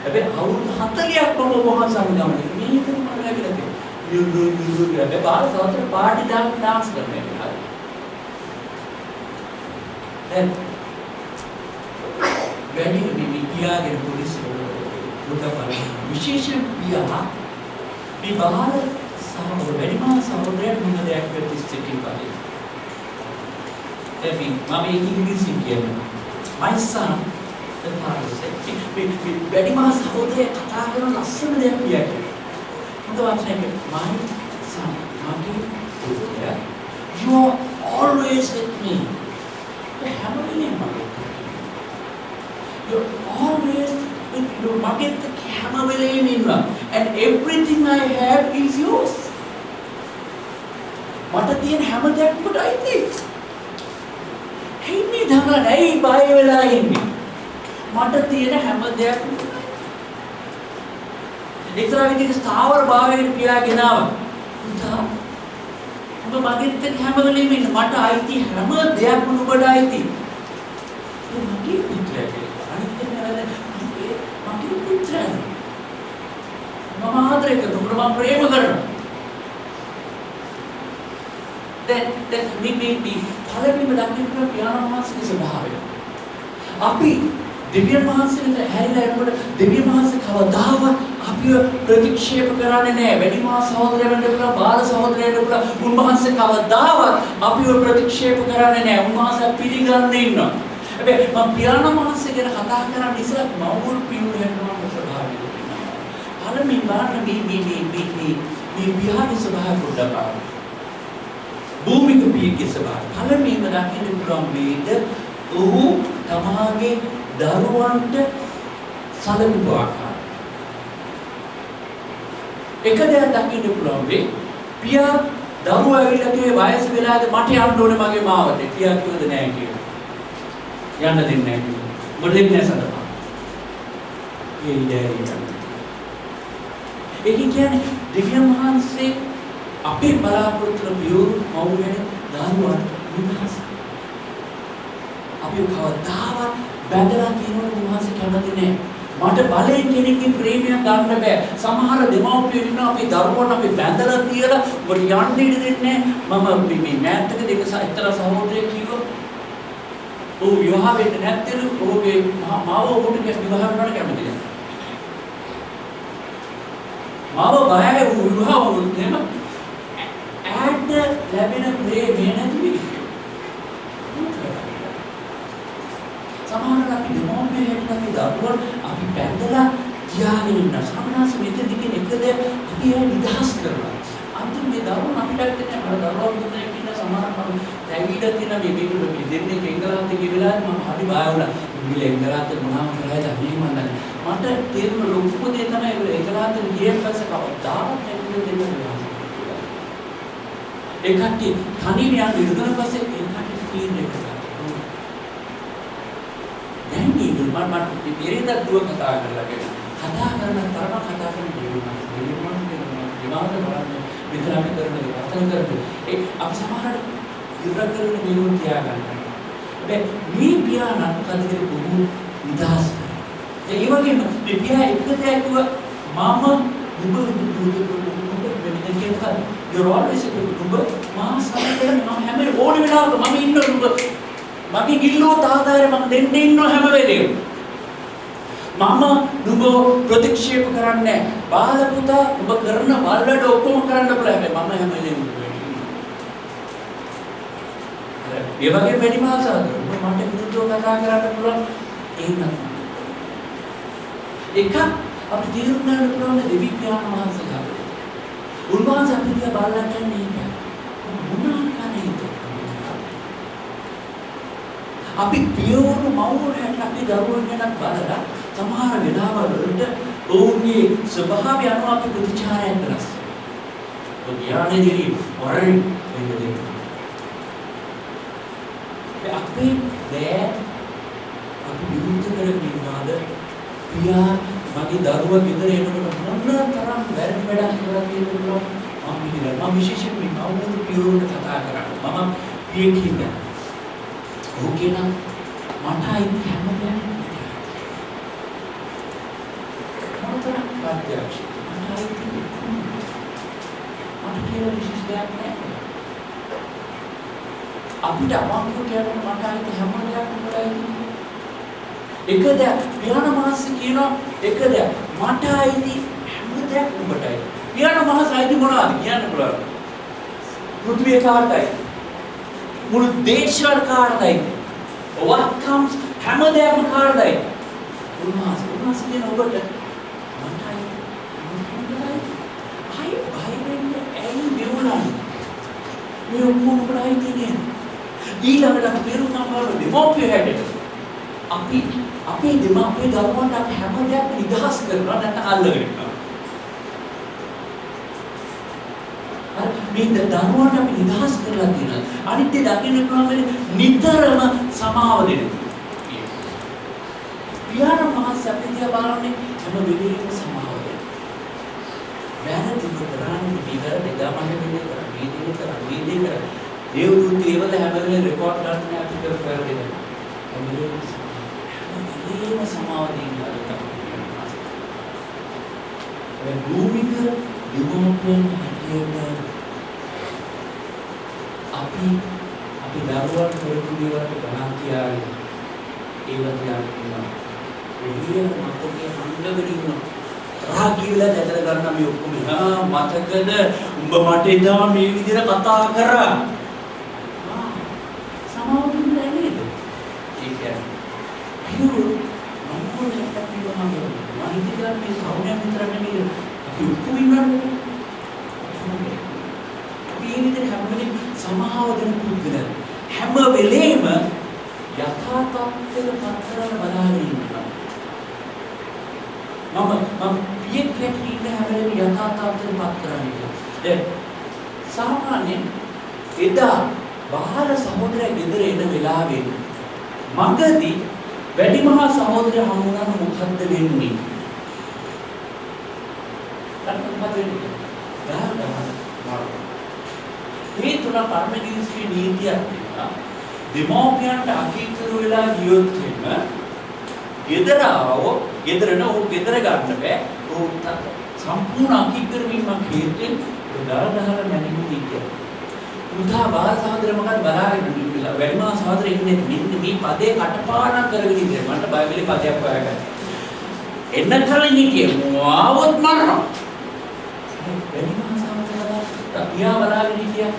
හැබැයි අවුරුදු 40ක් මම වහන්සේ ගමනේ මේකද මට ලැබිලා තියෙන්නේ යුරු හැබැයි බාල සහෝදර පාටි ඩාන්ස් කරන්නේ දැන් වැඩි මිනිහාගේ පොලිස් උදව් විශේෂයෙන් පියා මේ බාල සහෝදර වැඩිමහල් සහෝදරයන් මොන දෙයක් වෙත් ඉස්තිකින් පාදේ එපි මම ඉංග්‍රීසියෙන් කියනවා my son the father said වැඩිමහල් සහෝදරය කතා කරන ලස්සන දෙයක් කියයි මොකද වචනේ my son මගේ පුතේ you are always with me හැම වෙලේම you're always with you මගේ හැම වෙලේම ඉන්නවා and everything I have is yours මට තියෙන හැම දෙයක්ම අයිති ඉන්නේ දඟලන ඇයි බය වෙලා ඉන්නේ මට තියෙන හැම දෙයක්ම එක්තරා විදිහක ස්ථාවර භාවයකට පියාගෙන ආවා. පුතා ඔබ මගෙත් එක්ක හැම වෙලෙම ඉන්න. මට අයිති හැම දෙයක්ම ඔබට අයිති. ඔබ මගේ පුත්‍රයා කියලා. අනිත් කෙනා මගේ පුත්‍රයා. මම ආදරය කරනවා. මම ප්‍රේම කරනවා. දැන් මේ පළවෙනිම දකින්න පියාණන් වහන්සේගේ ස්වභාවය. අපි දෙවියන් වහන්සේට හැරිලා යනකොට දෙවියන් වහන්සේ කවදාවත් අපිව ප්‍රතික්ෂේප කරන්නේ නැහැ. වැඩිමහා සහෝදරයන්ට කියලා බාල සහෝදරයන්ට කියලා උන්වහන්සේ කවදාවත් අපිව ප්‍රතික්ෂේප කරන්නේ නැහැ. උන්වහන්සේ පිළිගන්නේ ඉන්නවා. හැබැයි මම පියාණන් වහන්සේ ගැන කතා කරන්න ඉස්සෙල්ලා මවුල් පියුර හැටම ස්වභාවය තියෙනවා. පළමුවෙන් බලන්න මේ විහාරයේ ස්වභාවය පොඩ්ඩක් බලන්න. භූමික පියගේ ස්වභාවය. පළමුවෙන්ම දකින්න පුළුවන් වේද ඔහු තමාගේ දරුවන්ට සැලකුව ආකාරය. එක දෙයක් දකින්න පුළුවන් වෙයි. පියා දරුවා ඇවිල්ලා කියේ වයස වෙලාද මට යන්න ඕනේ මගේ මාවට. පියා කිව්වද නැහැ කියලා. යන්න දෙන්නේ නැහැ කිව්වා. මොකද දෙන්නේ නැහැ සඳහන්. ඒ ඉඩේ. ඒක කියන්නේ දෙවියන් වහන්සේ අපේ බලාපොරොත්තු පියුරු මවුගෙන දරුවන් විනාශ. අපි කවදාවත් බැඳලා කියනකොට උන්වහන්සේ කැමති නෑ. මට බලයෙන් කෙනෙක්ගේ ප්‍රේමයක් ගන්න බෑ. සමහර දෙමව්පියෝ ඉන්නවා අපි දරුවෝන් අපි බැඳලා තියලා ඔබට යන්න ඉඩ දෙන්නේ නෑ. මම මේ මෑත් එක දෙක එක්තරා සහෝදරයෙක් කිව්වා. ඔව් විවාහ වෙන්න නැත්තේ ඔහුගේ මාව ඔහුට විවාහ කරන්න කැමති නෑ. මාව බයයි ඔහු විවාහ වුණොත් එහෙම ඈට ලැබෙන ප්‍රේමය නැති වෙයි. සමහරවිට අපි දෙමෝපිය හැටියට දරුවන් අපි බැඳලා තියාගෙන ඉන්න සමනාස මෙතනදී කියන එක දෙයක් අපි ඒ නිදහස් කරනවා. අන්තිම මේ දරුවන් අපිට හිතන්නේ අර දරුවන් දුන්නේ කියන සමහරවල් තැවිලා තියෙන මේ මේගොල්ලෝ දෙන්නේ එංගලන්තේ ගිහලා මම හරි බය වුණා. ඉංග්‍රීසි එංගලන්තේ මොනවා කරලාද මේ මන් දන්නේ. මට තේරුණ ලොකුම දේ තමයි ඒක එංගලන්තේ ගියන් පස්සේ කවදාවත් ඇවිල්ලා දෙන්නේ නැහැ. ඒ කට්ටිය තනියම යන ඉඳගෙන පස්සේ ඒ කට්ටිය ක්ලීන් එක කරා. දැන් මට පිරින්ද දුව කතා කරලා කතා කරන තරම කතා කරන දෙවියන් විවාද බලන්න විතරක් කරන වචන කරන්නේ ඒ අපි සමහරට ඉවර කරන මෙලොන් තියාගන්න. හැබැයි මේ පියාණන් කන්දේ බොහෝ නිදහස්. ඒ වගේම මේ පියා එක දෙයක් කිව්ව මම you're always a good මා සමහරට මම හැම ඕන වෙලාවක මම ඉන්න මගේ ගිල්ලෝ තාදාරේ මම දෙන්නේ ඉන්නව හැම වෙලේම. මම නුඹ ප්‍රතික්ෂේප කරන්නේ බාල පුතා ඔබ කරන වලට ඔක්කොම කරන්න බෑ. මම හැම වෙලේම ඒ වගේ වැඩි මාසාද ඔබ මට විරුද්ධව කතා කරන්න පුළුවන් ඒක නෑ. එක අපි තීරණය කරන්න පුළුවන් දෙවි පියාණන් වහන්සේලා. උන්වහන්සේ අපිට බලලා කියන්නේ ඒක. මොනවා කරන්නේ? අපි පියවරු මවුරු හැට අපි දරුවන් ගැන බලලා සමහර වෙලාවල් වලට ඔවුන්ගේ ස්වභාවය අනුව අපි ප්‍රතිචාරයක් කරනවා. ඔයාලේදී වරෙන් වෙන්නේ. අපි දැන් අපි විරුද්ධ කරගෙනවාද පියා මගේ දරුවා ගෙදර එනකොට මොන තරම් වැරදි වැඩක් කරලා තියෙනවද මම විශේෂයෙන් මේ මවුරු පියවරුන්ට කතා කරන්නේ. මම පියෙක් ඕකේ නම් මට අයිති හැම දෙයක්ම මොනතරම් ප්‍රත්‍යක්ෂ මට අයිති මට කියලා විශේෂ දෙයක් නැහැ. අපිට අවංකව කියනකොට මට අයිති හැම දෙයක්ම මට අයිති. එක දෙයක් පියාණන් වහන්සේ කියනවා එක දෙයක් මට අයිති හැම දෙයක්ම ඔබට අයිති. පියාණන් වහන්සේ අයිති මොනවද කියන්න පුළුවන්? පෘථිවිය කාටයි? මුළු දේශවල කාටයි? what comes හැම දෙයක්ම කාටයි? උන්වහන්සේ කියන ඔබට මටයි වෙන්නේ ඇයි මෙවුනන්නේ? මේ ඔක්කොම ඔබටයි තියෙන්නේ. ඊළඟට අපි පෙරුණා වල දෙමෝපිය හැටට අපි අපේ දෙමාපිය දරුවන්ට අපි හැම දෙයක්ම නිදහස් කරනවා නැත්නම් අල්ලගෙන ඉන්නවා. මේ දරුවන්ට අපි නිදහස් කරලා තියෙනවා. අනිත් දේ දකින්න පුළුවන් නිතරම සමාව දෙන්න. පියාණන් වහන්සේ අපිට බලන්නේ හැම වෙලේම සමාව දෙන්න. කරන්නේ මේක දෙදාමන්නේ මේ කරන්නේ දේවදූත ඒවල හැම වෙලේම රෙකෝඩ් කරන්න අපි කරගෙන ඒකම සමාව දෙන්නවා තමයි භූමික යුගෝපෙන් හැටියට අපි දරුවන් කරපු දේවල්ට ගණන් තියාගෙන ඒව තියාගෙන ඉන්නවා මතකයේ හංගගෙන ඉන්නවා රාගීලා දැතර ගන්න මේ ඔක්කොම මතකද උඹ මට එදා මේ විදිහට කතා කරා සමාව දුන්නේ නේද ඒ කියන්නේ අයියෝ මම කොහෙන්ද කියනවා මම ඉතින් මේ සෞම්‍ය මිත්‍ර නෙමෙයි අපි ඔක්කොම ඉන්නවනේ මේ විදිහට හැම වෙලේම සමාව දෙන පුද්ගලයන් හැම වෙලේම යථා තත්ත්වයට පත්‍රවල බලාගෙන ඉන්නවා මම පියෙක් ඉන්න හැම වෙලේම යථා තත්ත්වයට පත් කරන්නේ දැන් සාමාන්‍යයෙන් එදා බාල සහෝදරයා ගෙදර එන වෙලාවෙ මගදී වැඩිමහා සහෝදරයා හමු වුණාම මොකද්ද වෙන්නේ? මේ තුන පරමදීස්ගේ නීතියක් තියෙනවා. දෙමෝපියන්ට අකීකරු වෙලා ගියොත් එන්න ගෙදර ආවෝ ගෙදර නෝ ගෙදර ගන්න බෑ. ඕ සම්පූර්ණ අකීකරු වීමක් හේතුවෙන් උදාහරණ මැනිමු නීතිය. උදා බාල සහෝදර මොකක්ද බලාගෙන ඉන්නවා. වැඩිමහා සහෝදර ඉන්නේ මෙන්න මේ පදේ කටපාඩම් කරගෙන ඉන්නේ. මට බයිබලේ පදයක් හොයාගන්න. එන්න කලින් හිටියේ මොවවත් මරනවා. වැඩිමහා සහෝදරලා පියා බලාගෙන හිටියා.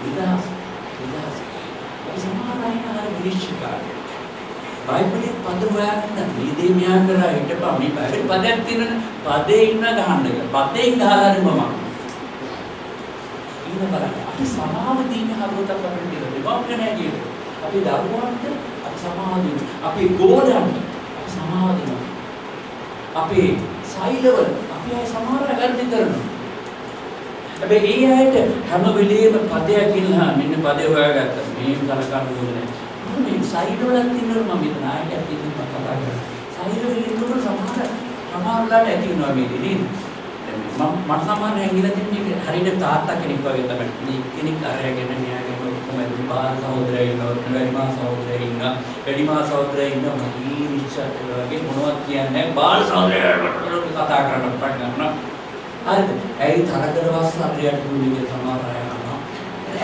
විදාස් සමානයි නේද විශ්චකාරය. බයිබලේ පද හොයාගන්න මේ දේ මෙයා කරා හිටපන් මේ බයිබලේ පදයක් තියෙනනේ. පදේ ඉන්න ගහන්න කියලා. පදේ ගහලා මම අපි සමාව දීන හදවතක් අපිට තියෙනවා. දෙමාපියන් ඇගේ අපි දරුවන්ට අපි සමාව දෙනවා. අපි ගෝලයන්ට අපි සමාව දෙනවා. අපේ සෛලවල අපි අය සමාව වැරදි කරනවා. හැබැයි ඒ අයට හැම වෙලේම පදයක් ඉන්නවා. මෙන්න පදේ හොයාගත්තා. මේ කලකම් ඕනේ. මේ සෛලවල තියෙනවා මම මෙතන ආයෙත් තියෙනවා කතා කරලා. සෛලවල ඉන්නකොට සමහරලාට ඇති වෙනවා මේ දේ නේද? මට සමහරව හැංගිලා තින්නේ හරියට තාත්තා කෙනෙක් වගේ තමයි. මේ කෙනෙක් අරගෙන න්යායගෙන කොහොමද බාල සහෝදරයෝ ඉන්නවා, වැඩිමහා සහෝදරයෝ ඉන්නවා, වැඩිමහා සහෝදරයෝ ඉන්නවා. මේ රිචාඩ් වගේ මොනවද කියන්නේ බාල සහෝදරයෝ කතා කරන්න පටන් ගන්නවා. හරිද? ඇයි තරකරවස් හරියට දුන්නේ සමහර අය අහනවා.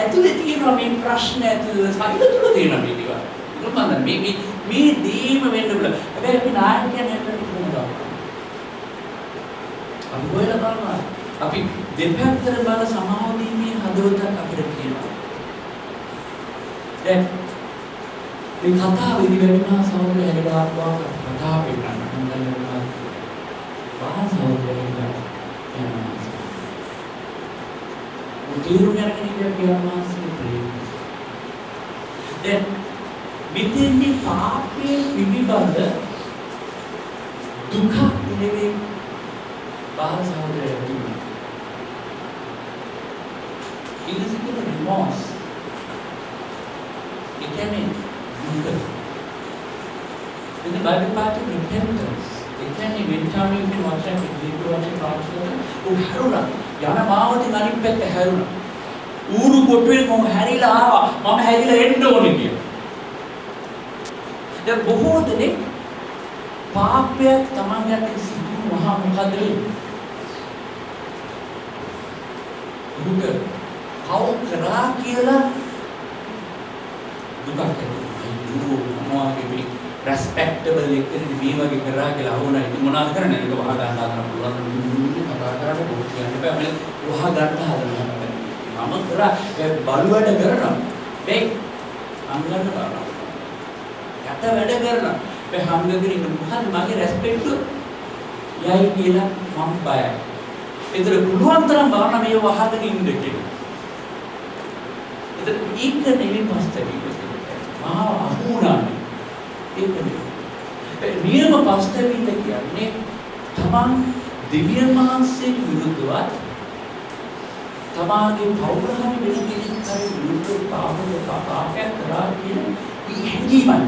ඇතුලේ තියෙනවා මේ ප්‍රශ්න ඇතුලේ සයිල තුල තියෙනවා මේ දේවල්. මොකද මේ දීම වෙන්න බල. හැබැයි අපි නායකයන් හැටියට කොහොමද? අපි හොයලා බලනවා. අපි දෙපැත්තට බල සමාව දීමේ හදවතක් අපිට තියෙනවා. දැන් මේ කතාවේදී වැඩිමහා සහෝදරය හැදලා ආවා කතාව වෙන්න හොඳයි. බාල සහෝදරයෝ යනවා. උදේරුම් යනකෙනෙක් කියනවා සිතේ. දැන් මෙතෙන්දී පාපයේ පිළිබඳ දුක නෙවෙයි බාල සහෝදරයෝ දුන්නේ. ඉතින් remorse. It can mean දුක. In the Bible part of repentance. It can be when time you can watch that video watch it translate. Oh හැරුණා. යන මාවතින් අනිත් පැත්ත හැරුණා. ඌරු කොටුවේ මම හැරිලා ආවා. මම හැරිලා එන්න ඕනේ කියලා. දැන් බොහෝ දෙනෙක් පාපය තමන්ගේ සිදු මහා මොකද වෙන්නේ? දුක කව කරා කියලා දුකක් එනවා. මේ respectable එකෙන් මේ වගේ කරා කියලා අහුණා. ඉතින් මොනවද කරන්නේ? ඒක වහ ගන්න හදන්න පුළුවන්. කතා කරලා බොහෝ කියන්න බෑ. මම වහ ගන්න හදනවා. මම කරා බලුවට කරනවා. මේ අංගන්න බලනවා. යට වැඩ කරනවා. මේ හම්ගගෙන ඉන්න මොකද මගේ respect යයි කියලා මම බයයි. ඒතර පුළුවන් තරම් බලන්න මේ වහගෙන ඉන්න කියලා. ඒතර ඒක නෙවෙයි පස්තවීම. මහා අහුණානේ. ඒක නෙවෙයි. නියම පස්තවීම කියන්නේ තමන් දිව්‍ය මාංශයෙන් විරුද්ධවත් තමාගේ පෞරාණි වෙනකෙනෙක් කරේ විරුද්ධ පාපයක් කරා කියන හැඟීමයි.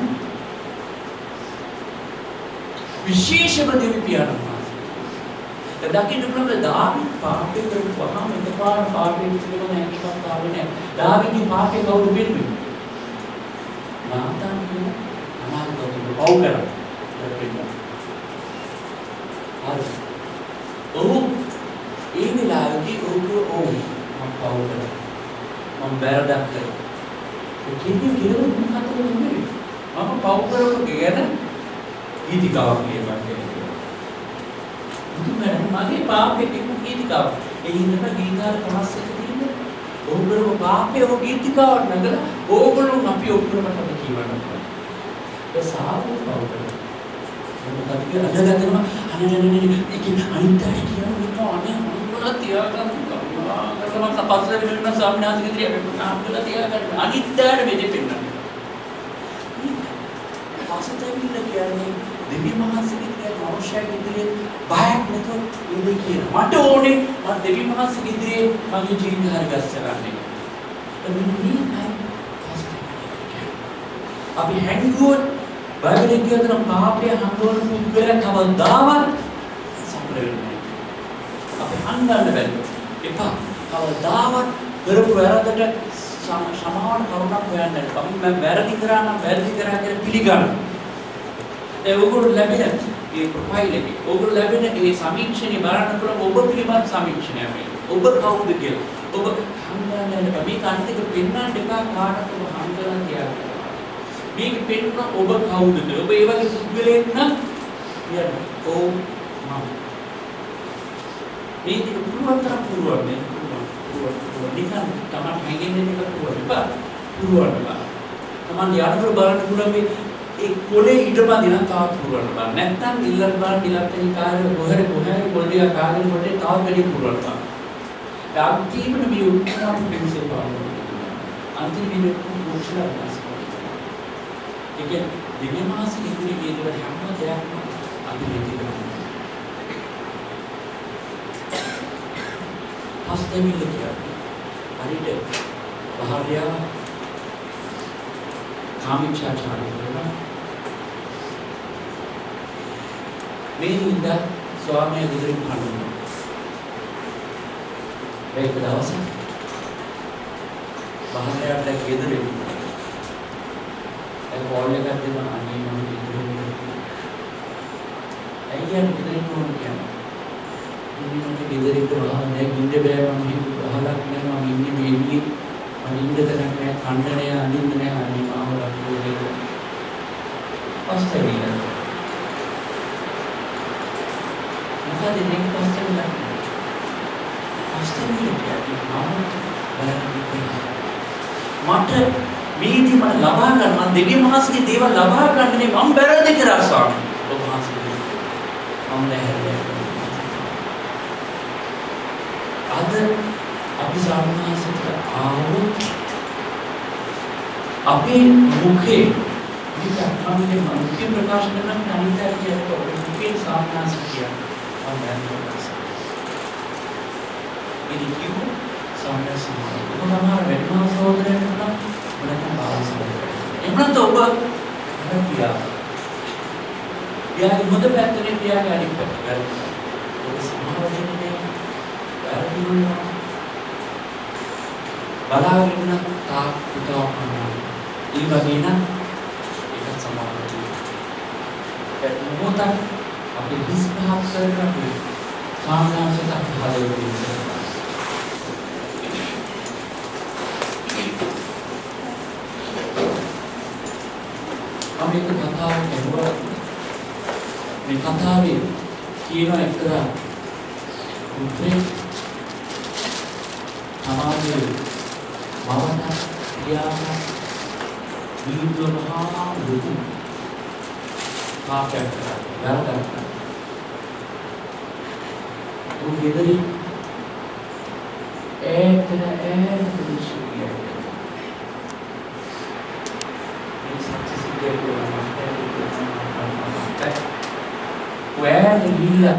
විශේෂම දෙවි පියාණන් වහන්සේ. දකින්න පුළුවන් දාවි පාපේ කරපුවාම එකපාර පාපේ පිළිබඳ හැකියාවක් ආවේ නැහැ. දාවිගේ පාපේ කවුරු වෙන්නේ? නාතන් කියන අනාගතේ පව් කරා. හරි. ඔහු ඒ වෙලාවේදී ඔහු මම පව් කරා. මම වැරදක් කළා. ඒ කියන්නේ මොකක්ද නෙමෙයි. මම පව් කරපු ගැන ගීතිකාවක් කියවන්නේ. මගේ පාපේ කිව්ව ගීතිකාව. ඒ හින්දා ගීතාර තමස්සක තියෙන්නේ. ඕගොල්ලෝ පාපේ ඔය ගීතිකාව නගලා ඕගොල්ලෝ අපි ඔක්කොම තමයි කියවන්නේ. ඒ සාපු පවුල. මොකද කියලා අදගත්තම අනේ ඒක අනිත්‍යයි කියන්නේ අනේ මොනවද තියාගන්න කරලා තපස්සට වෙන්න සාමනාතික ඉදිරිය අපි නාමකලා තියාගන්න අනිත්‍යයට මෙදෙන්න. පසුතැවිල්ල කියන්නේ දෙවි මහන්සියගේ අවශ්‍යයි ඉදිරියේ බයක් නැතුව ඉන්නේ කියන. මට ඕනේ මම දෙවි මහන්සියගේ ඉදිරියේ මගේ ජීවිතය හරිගස්සගන්න. අපි හැංගුවොත් බයිබලයේ කියන පාපය හංගවන පුද්ගලයා කවදාවත් සඵල වෙන්නේ නැහැ. අපි හංගන්න බැහැ. එපා. කවදාවත් කරපු වැරද්දට සමාන කරුණක් හොයන්න බෑ. මම වැරදි කරා නම් වැරදි කරා කියලා පිළිගන්න. ඒ ඔයගොල්ලෝ ලැබෙන ඒ ප්‍රොෆයිල් එකේ ඔයගොල්ලෝ ලැබෙන ඒ සමීක්ෂණය බලන්න පුළුවන් ඔබ පිළිබඳ සමීක්ෂණයක් මේ. ඔබ කවුද කියලා. ඔබ හංගන්න බෑ. මේ කන්ටෙක පෙන්වන්න එපා කාටවත් ඔබ හංගලා තියාගන්න. මේක පෙන්වන ඔබ කවුද කියලා. ඔබ ඒ වගේ පුද්ගලයෙක් නම් කියන්න. ඔව් මම. මේක පුළුවන් තරම් පුළුවන් නේ. නිකන් තමයි හැංගෙන්නේ එක පුළුවන්. එපා. පුළුවන් බා. තමන් යනකොට බලන්න පුළුවන් මේ ඒ කොලේ ඊටපදින තාක් පුළුවන් බා. නැත්තම් ඉල්ලන් බලන් ඉලක්කේ කාර්ය කොහේ පොල්ලිය කාර්ය පොල්ලේ තාක් වැඩි පුළුවන් බා. අන්තිමට මේ උත්තරම් පිළිසෙ පානවා. අන්තිමට මොකක්ද නැස්. ඒක දිව්‍ය මාසික ඉදිරියේ ඉඳලා හැම දෙයක්ම අභිවෘද්ධි කරනවා. පස්තෙමිල්ල කියන්නේ හරියට භාර්යාව කාමීච්ඡාචාරය කරනවා. මේ හින්දා ස්වාමියා ගෙදරින් හඬනවා. ඒක දවසක් භාර්යාවට ගෙදරින් ඒ කෝල් එකක් දෙනවා අනේ මම ගෙදරින් ඇයියන් ගෙදරින් ඕන කියන්නේ ඉන්නට ගෙදරින් වහන්නේ ගින්ද බෑ මම අහලක් නෑ මම ඉන්නේ මේකේ මම ඉන්න තැනක් නෑ කන්න නෑ අඳින්න නෑ අනේ මාව ලක්කෝලේ පස්තරිය මොකද මේක පස්තරිය මට මේදී මම ලබා ගන්න මම දෙවියන් වහන්සේගේ දේවල් ලබා ගන්නනේ මම බැරද කියලා ස්වාමී ඔබ වහන්සේ මම නැහැ අද අපි සාමාන්‍යයෙන් ආවොත් අපේ මුඛේ විතරමනේ මුඛේ ප්‍රකාශ කරන අනිත්‍යය කියනකොට මුඛේ සාමාන්‍යයෙන් කියන්නේ ini kiu sampai semua. Itu nama memang saudara kita mereka bawa saudara. Emang tu apa? Dia. Dia di mana betul dia yang di betul. Jadi semua orang ini berdialog. Balagina tak kita apa. Ini bagaimana? Ikat sama orang. Kemudian apa hisab serta सामने से तक हाले हुए हैं हम एक कथा कहूँगा ये कथा भी कीना एक तरह उठे हमारे भावना क्रिया विरुद्ध महाभूत का क्या करता है क्या करता है वो गिदरी एक पुरुषिया ये सच्ची सीधे को नमस्ते वह लीला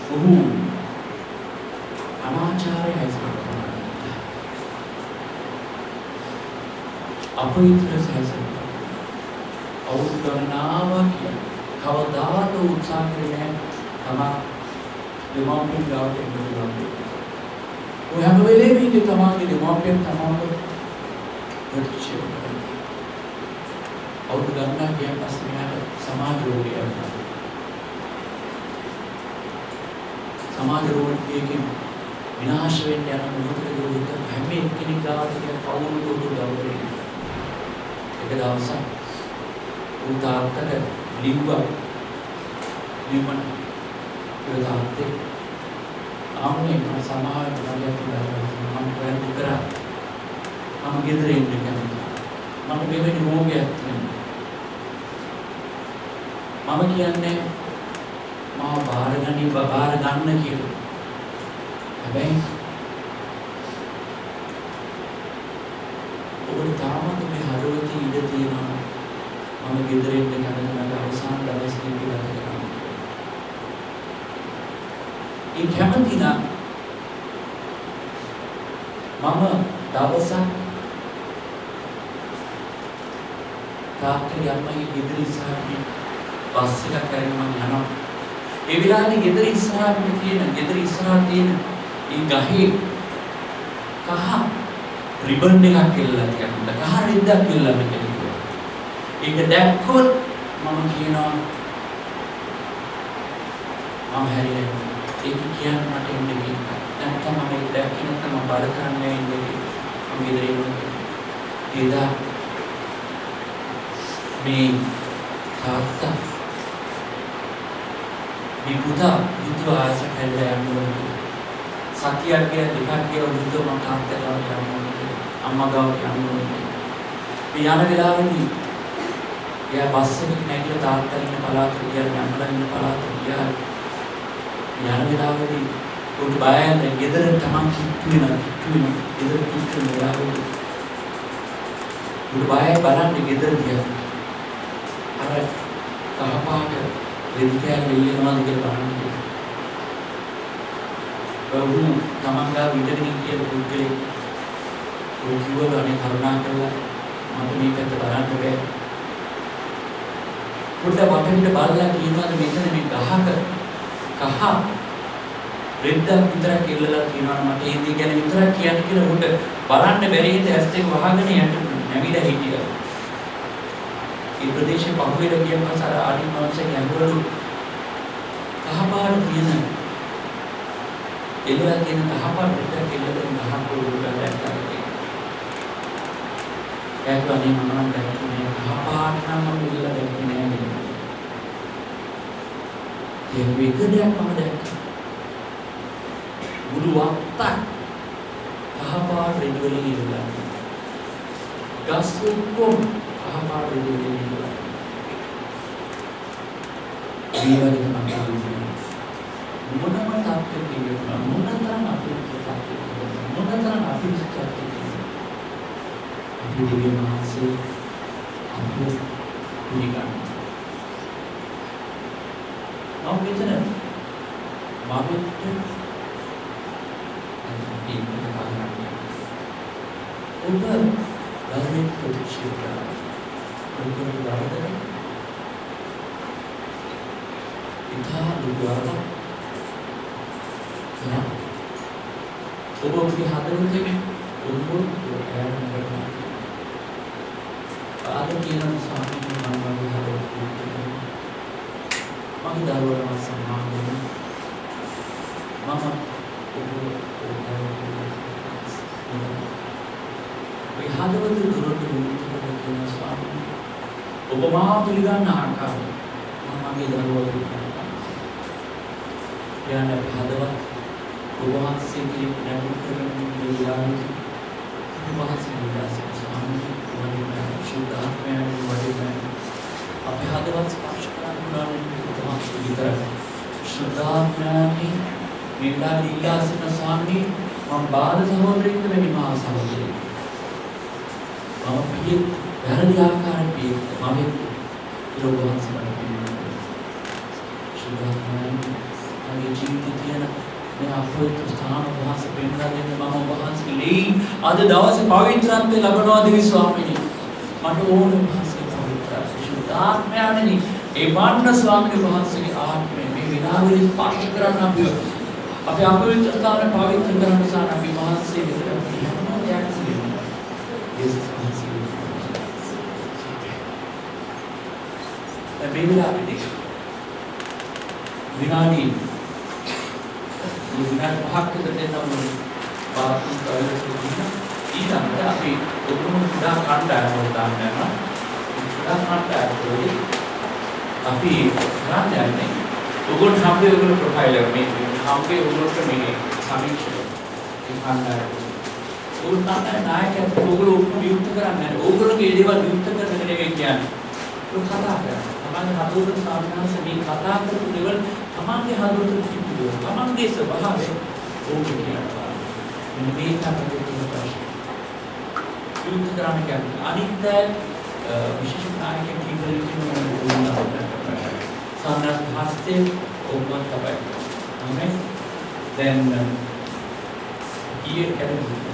वो अनाचार्य है इसका अपवित्र से और करना किया खवदार तो उत्साह के लिए हमारा දෙමාපියන් ගාවට එන්න පුළුවන්. ඔය හැම වෙලේම ඉන්නේ තමන්ගේ දෙමාපියන් තමන්ව ප්‍රතික්ෂේප කරනවා. අවුරුදු ගණනක් ගියන් පස්සේ මෙයාට සමාජ රෝගයක් වෙනවා. සමාජ රෝගයකින් විනාශ වෙන්න යන මොහොතකදී හිත හැම එක්කෙනෙක් ගාවට කවුරුත් උදව් එක දවසක් උතාත්තට ලිව්වා ලිව්වන උතාත්තේ ආන්නේ මම සමාජ රෝගයක් මම වැරදි කරා මම ගෙදර ඉන්න කැමතියි මට මෙවැනි රෝගයක් තියෙනවා මම කියන්නේ මාව බාර ගන්න කියලා හැබැයි ඔබට තාමත් මේ හදවතේ ඉඩ තියෙනවා මම ගෙදර ඉන්න කැමති මම අවසාන දවස් කීප ගත කරනවා ඒ කැමති නම් මම දවසක් තාත්තගේ අම්මගේ ගෙදර ඉස්සරහින් බස් එකක් කරගෙන මම යනවා ඒ වෙලාවේ ගෙදර ඉස්සරහින් තියෙන ඒ ගහේ කහ රිබන් එකක් කෙල්ලලා තියන්න කහ රෙද්දක් කෙල්ලලා මෙතන ඒක දැක්කොත් මම කියනවා මම හැරිලා ඒක කියන්නේ මට එන්න කියලා නැත්නම් මම ඒක දැක්කේ නැත්නම් මම බල කරන්නේ ඉන්නේ මම ගෙදර ඉන්නවා මේ තාත්තා මේ පුතා විද්‍යාව ආස කරලා යනවා සතියක් දෙකක් කියලා විද්‍යාව මම තාත්තා ගාවට යනවා අම්මා ගාවට යනවා මේ යන වෙලාවේදී එයා බස් එකේ නැගිලා තාත්තා ඉන්න පළාතට ගියා අම්මලා ඉන්න පළාතට ගියා යන වෙලාවේදී උඩ බයයන් ගෙදර තමන් කිට්ටු වෙනවා ගෙදර කිට්ටු වෙලාවේදී උඩ බයය බලන්නේ ගෙදර ගියා අර කහපාට රෙදිකෑල් එල්ලෙනවාද කියලා බලන්නේ. බහු තමන්ගා විතරකින් කියන පුද්ගලෙක් කිව්වල අනේ කරුණා කරලා මට මේ පැත්ත බලන්න බෑ. පොඩ්ඩ වටේට බලලා කියනවාද මෙතන මේ ගහක කහ රෙද්දක් විතරක් එල්ලලා කියනවා මට ඒ දේ ගැන විතරක් කියන්න කියලා උඩ බලන්න බැරි හින්දා ඇස් දෙක වහගෙන යන්න නැවිලා හිටියා. ඒ ප්‍රදේශේ පහුවෙලා ගියන් පස්සේ අර ආදි මාංශයෙන් ඇඟවලු කහපාට තියෙන එල්ලලා තියෙන කහපාට රෙද්දක් එල්ලලා ගහක් උඩ දැක්කා. ඒක අනේ මම නම් දැක්කේ කහපාට නම් මම ඉල්ලලා දැක්කේ නෑ නේද? ඒ විකදයක් මම දැක්කා. බුදු වත්තක් කහපාට රෙදි වලින් ඉල්ලලා. ගස් ඔක්කොම කහපාට රෙදි වලින් ඉල්ලලා. මේ වගේ තමයි මොනම තාක්කේ කියනවා මොනතරම් අපිට තාක්කේ මොනතරම් අපිට තාක්කේ අපේ මහසේ අපේ පිළිගන්න. මම මෙතන ඔබ ධර්මයේ ප්‍රතික්ෂේප කරනවා. ඔබ කරන්නේ ඉතා දුරට ඔබ ඔබේ හදවතේ ඔබ ප්‍රයත්න කරනවා. ආද කියන සාහිත්‍ය මනෝභාවය හදවතේ මම දරුවන්ව සම්මාන කරනවා. මම ඔබ හදවතේ දුරට මුලින්ම ස්වාමීනි ඔබ මා පිළිගන්න ආකාරය මම මගේ දරුවෝ යන හදවත් ඔබ වහන්සේ කියන නැඹුරු කරන දෙවියන්ගේ වහන්සේ විලාසය ස්වාමීනි වඩින ශුද්ධාත්මයන් වඩින අපේ හදවත් ස්පර්ශ කරන වහන්සේ විතරයි ශුද්ධාත්මයන් නිලා විලාසින ස්වාමීනි මම බාල සහෝදරයෙක් වෙමි මහා සහෝදරයෙක් මම පිළිත් වැරදි ආකාරයෙන් පිළිත් මම ඔබ වහන්සේට ශුද්ධාත්මයන් මගේ ජීවිතේ තියෙන මේ අපවිත්‍ර ස්ථාන වහන්සේ පෙන්වා දෙන්න මම ඔබ වහන්සේගේ අද දවසේ පවිත්‍රත්වය ලබනවා දෙවි ස්වාමීනි මට ඕන වහන්සේ පවිත්‍රාත්මය ශුද්ධාත්මයන්නි ඒ වන්න ස්වාමීන් වහන්සේගේ ආත්මය මේ විනාඩියේ ස්පර්ශ කරන්න අපිව අපි අපවිත්‍රතාවන පවිත්‍ර කරන නිසා අපි මහන්සිය විතර කියනවා දෙයක් නෙවෙයි. යේසුස් වහන්සේ. මේ වෙලාවේදී විනාඩි 5ක් විතර දෙනවා පාරක් කරලා ඊළඟට අපි ඔක්කොම කුඩා කණ්ඩායමකට දාන්න යනවා. කුඩා කණ්ඩායමවලදී අපි කරන්නේ ඔයගොල්ලෝ හැමෝම ඔයගොල්ලෝ ප්‍රොෆයිල් එක මේ හැමෝම ඔයගොල්ලෝ මේ සමීක්ෂක ඒ කණ්ඩායම. ඔයගොල්ලෝ නායකයන් ඔයගොල්ලෝ ඔක්කොම විවෘත කරන්නේ නැහැ. ඔයගොල්ලෝගේ දේවල් විවෘත කරන නෙවෙයි කියන්නේ. ඔය කතා කරන්නේ. තමන්ගේ හදවත සාමාන්‍යස මේ කතා කරපු දේවල් තමන්ගේ හදවතට කිව්වොත් තමන්ගේ ස්වභාවය ඕක කියනවා. මෙන්න මේ තමයි තියෙන ප්‍රශ්නේ. විවෘත කරන්න කියන්නේ අනිත් විශේෂ නායකයෙක් කියනවා සාමාන්‍ය හස්තේ ඕකම තමයි. Amen. Then here can we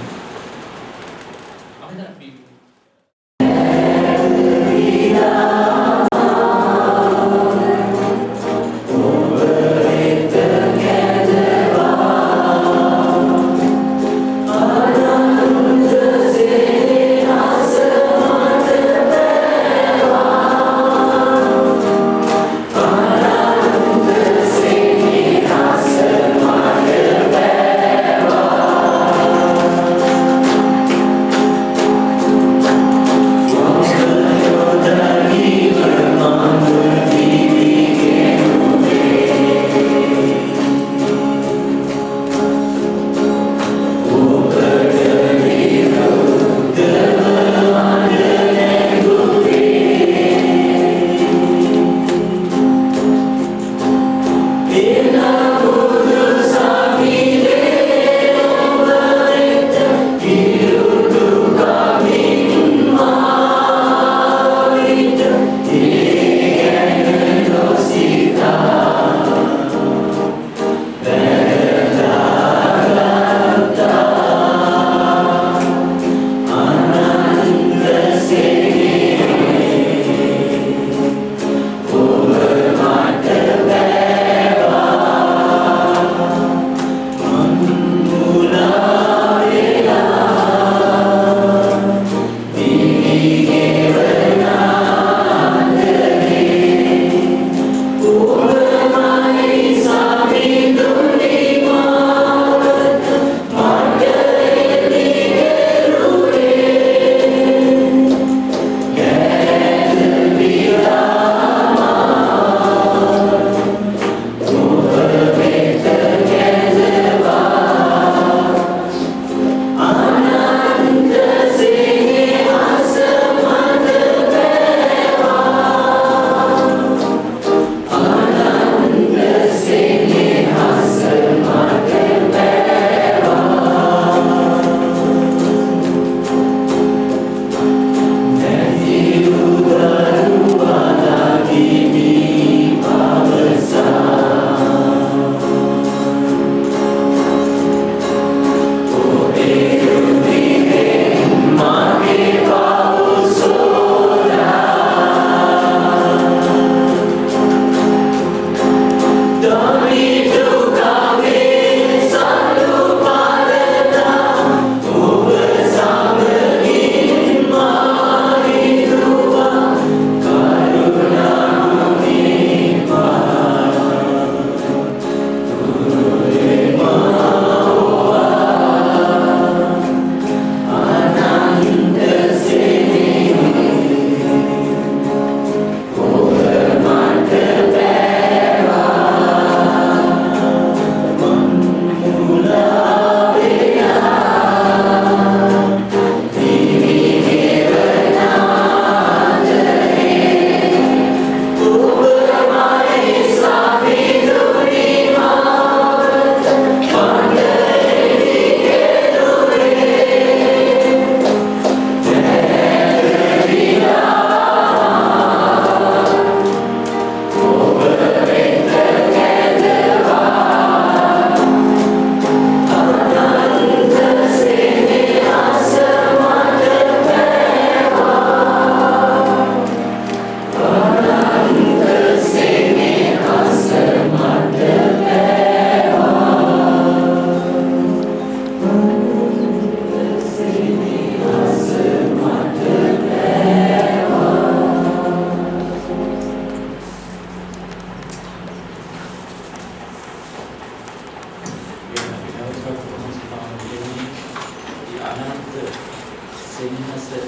වහන්සේ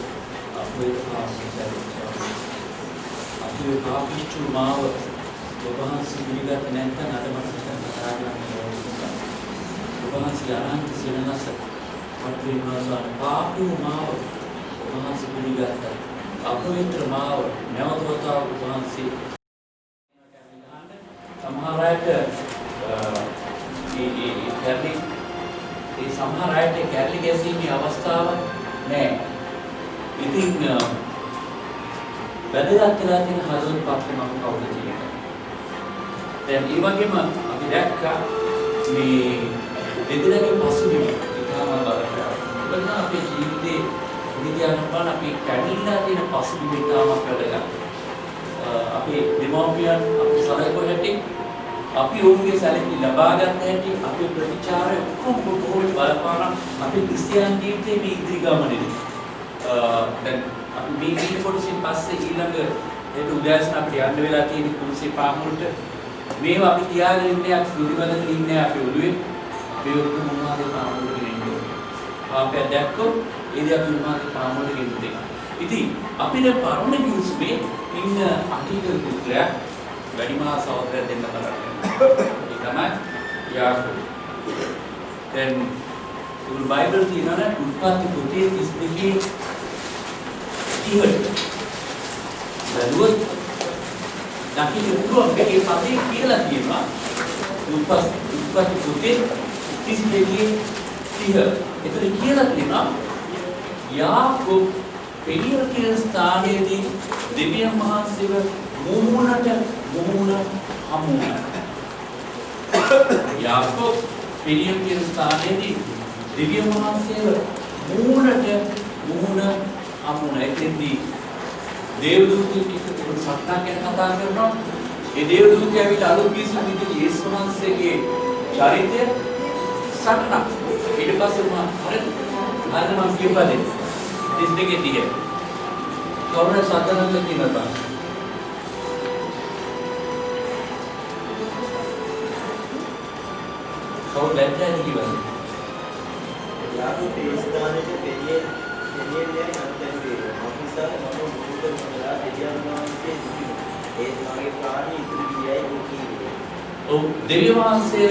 අපේ පාපිච්චාව අපේ පාපිච්චු මාව ඔබ වහන්සේ පිළිගත්තේ නැත්නම් අද මම කතා කරන්නේ ඔබ වහන්සේ අනන්ත සෙනඟස අපේ මාසාන පාපු මාව ඔබ වහන්සේ පිළිගත්තා අපවිත්‍ර මාව නැවතවතාව ඔබ වහන්සේ සමහර අයට සමහර අයට කැරලි ගැසීමේ අවස්ථාව නැහැ. ඉතින් වැදගත් වෙලා තියෙන හදවත පත්‍රේ මම කවුද කියන්නේ. දැන් ඒ වගේම අපි දැක්කා මේ දෙදෙනාගේ පසුබිම ඉතාම බලපෑම. බලන්න අපේ ජීවිතේ විද්‍යාත්මක අපි කැඩිලා තියෙන පසුබිම ඉතාම වැදගත්. අපේ දෙමව්පියන් අපි සලකුව හැටි අපි ඔවුන්ගේ සැලකිලි ලබා ගන්න හැටි අපේ ප්‍රතිචාරය කොහොමද බලපාන අපේ ක්‍රිස්තියානි ජීවිතයේ මේ ඉදිරි ගමනේදී දැන් අපි මේ වීඩියෝ කොටසින් පස්සේ ඊළඟ ඒක උදෑසන අපිට යන්න වෙලා තියෙන කුරුසේ පාමුලට මේවා අපි තියාගෙන ඉන්නේ අපි පිළිවෙලක ඉන්නේ අපි ඔළුවේ මේ ඔක්කොම උන්වහන්සේ පාමුලට ගෙනින්නේ ආපය දැක්කොත් ඒ දේ අපි උන්වහන්සේ පාමුලට ගෙනින්නේ ඉතින් අපි දැන් පරණ කිව්ස්මේ ඉන්න අකීකල් පුත්‍රයා වැඩිමහා සහෝදරය දෙන්න කරන්නේ. ඒ තමයි යාකෝබ්. දැන් උන් බයිබල් කියනනේ උත්පත්ති පොතේ 32 30. බැලුවොත් දකින්න පුළුවන් මේකේ පදේ කියලා තියෙනවා. උත්පත්ති පොතේ 32 30. ඒතර කියලා තියෙනවා යාකෝබ් පෙනියල් කියන ස්ථානයේදී දෙවියන් වහන්සේව මුහුණට මුහුණ හමු වුණා. යාකෝබ් පෙනියල් කියන ස්ථානයේදී දෙවියන් වහන්සේව මුහුණට මුහුණ හමු වුණා. එතෙන්දී දේවදූතයෙක් එක්ක සත්‍යක් ගැන කතා කරනවා. ඒ දේවදූතයා ඇවිල්ලා අලුත් පිස්සු විදිහට යේසුස් වහන්සේගේ චරිතය සටනක්. ඊට පස්සේ මම කියපදේ 32 30. කවුරුද සත්‍යනන්ද කියනවා? කවුරු ලැජ්ජාද කිව්වද? යාකෝබ් ඒ ස්ථානයේ දෙවියන් යන අන්තයේ මොහොතක් මම මුදුන් කරලා දෙවියන් වහන්සේ ඒ මාගේ ප්‍රාණී ඉදිරි ගියයි කිව්වේ. ඔව් දෙවියන් වහන්සේ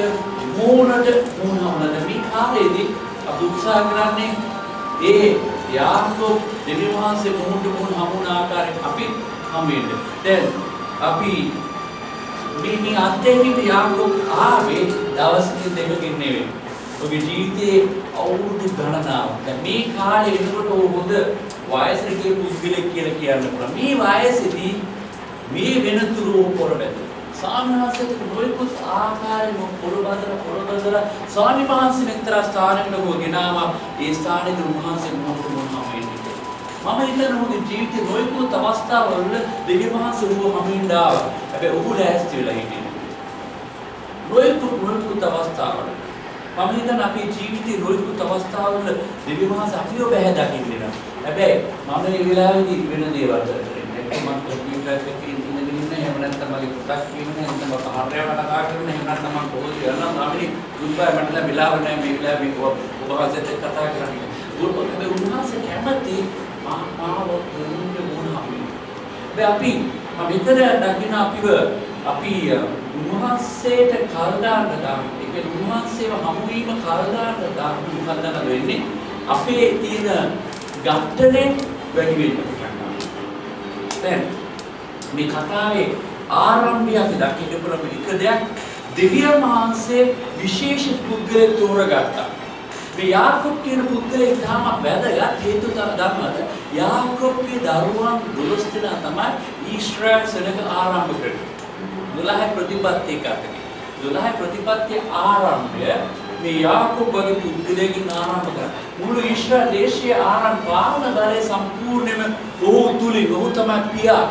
මූණට මූණ වුණා. මේ කාලේදී අපි උත්සාහ කරන්නේ ඒ යාකෝබ් දෙවියන් වහන්සේ මූණට මූණ හමුන ආකාරයෙන් අපි හම්බෙන්නේ. දැන් අපි මේ අත්දැකීම් යාකෝබ් ආවේ දවසකින් දෙකකින් නෙවෙයි. ඔබේ ජීවිතයේ අවුරුදු ගණනාවක්. දැන් මේ කාලේ එනකොට හොඳ වයසට ගිය පුද්ගලෙක් කියලා කියන්න පුළුවන්. මේ වයසේදී මේ වෙනතුරු පොරබැද. සාමනාසයට නොයෙකුත් ආකාරයෙන් පොරබදලා ස්වාමි වහන්සේ මෙතර ස්ථානයකට ගොගෙනාම ඒ ස්ථානයේ උන්වහන්සේ මොහොත හම්බෙන්නේ. මම හිතන මොකද ජීවිතේ නොයෙකුත් අවස්ථාවල දෙවියන් වහන්සේ ඔබ හම්බෙන්න ආවා. හැබැයි ඔබ ලෑස්ති වෙලා හිටියේ. නොයෙකුත් අවස්ථාවල මම හිතන අපේ ජීවිතේ නොයෙකුත් අවස්ථාවල දෙවියන් වහන්සේ අපිව බැහැ දකින්නේ නැහැ. හැබැයි මම මේ වෙලාවේදී වෙන දේවල් කරන්නේ. මම කම්පියුටර් එකේ ඉඳගෙන ඉන්නේ. එහෙම නැත්නම් මගේ පුතක් කියන්නේ නැත්නම් මම කාර්යව කතා කරන්නේ. එහෙම නැත්නම් මම කොහොමද යනවා? මාමිනි දුබ්බයි මට නම් වෙලාව නැහැ මේ වෙලාවේ ඔබ වහන්සේත් කතා කරන්නේ. උන්වහන්සේ උන්වහන්සේ කැමති මාව දුන්නේ මොනවාද? අපි මම විතර දකින්න අපි උන්වහන්සේට කල්දාන්න දාන්න. ඒක උන්වහන්සේව හමු වීම කල්දාන්න වෙන්නේ අපේ තියෙන ගැටලෙන් වැඩි වෙනවා. දැන් මේ කතාවේ ආරම්භය අපි දකින්න පුළුවන් එක දෙයක් දෙවියන් වහන්සේ විශේෂ පුද්ගලයෙක් තෝරගත්තා. මේ යාකෝබ් කියන පුද්ගලයා තාම වැදගත් හේතු ධර්මද යාකෝබ්ගේ දරුවන් 12 දෙනා තමයි ඊශ්‍රායල් සෙනඟ ආරම්භ කරේ. 12 ප්‍රතිපත්ති කාටද? 12 ප්‍රතිපත්ති ආරම්භය මේ යාකෝබ් වගේ පුද්ගලයෙක්ගෙන් ආරම්භ කරා. මුළු ඊශ්‍රායල් දේශයේ ආරම්භ පාලනය සම්පූර්ණයෙන්ම ඔහු තුලින් ඔහු තමයි පියා.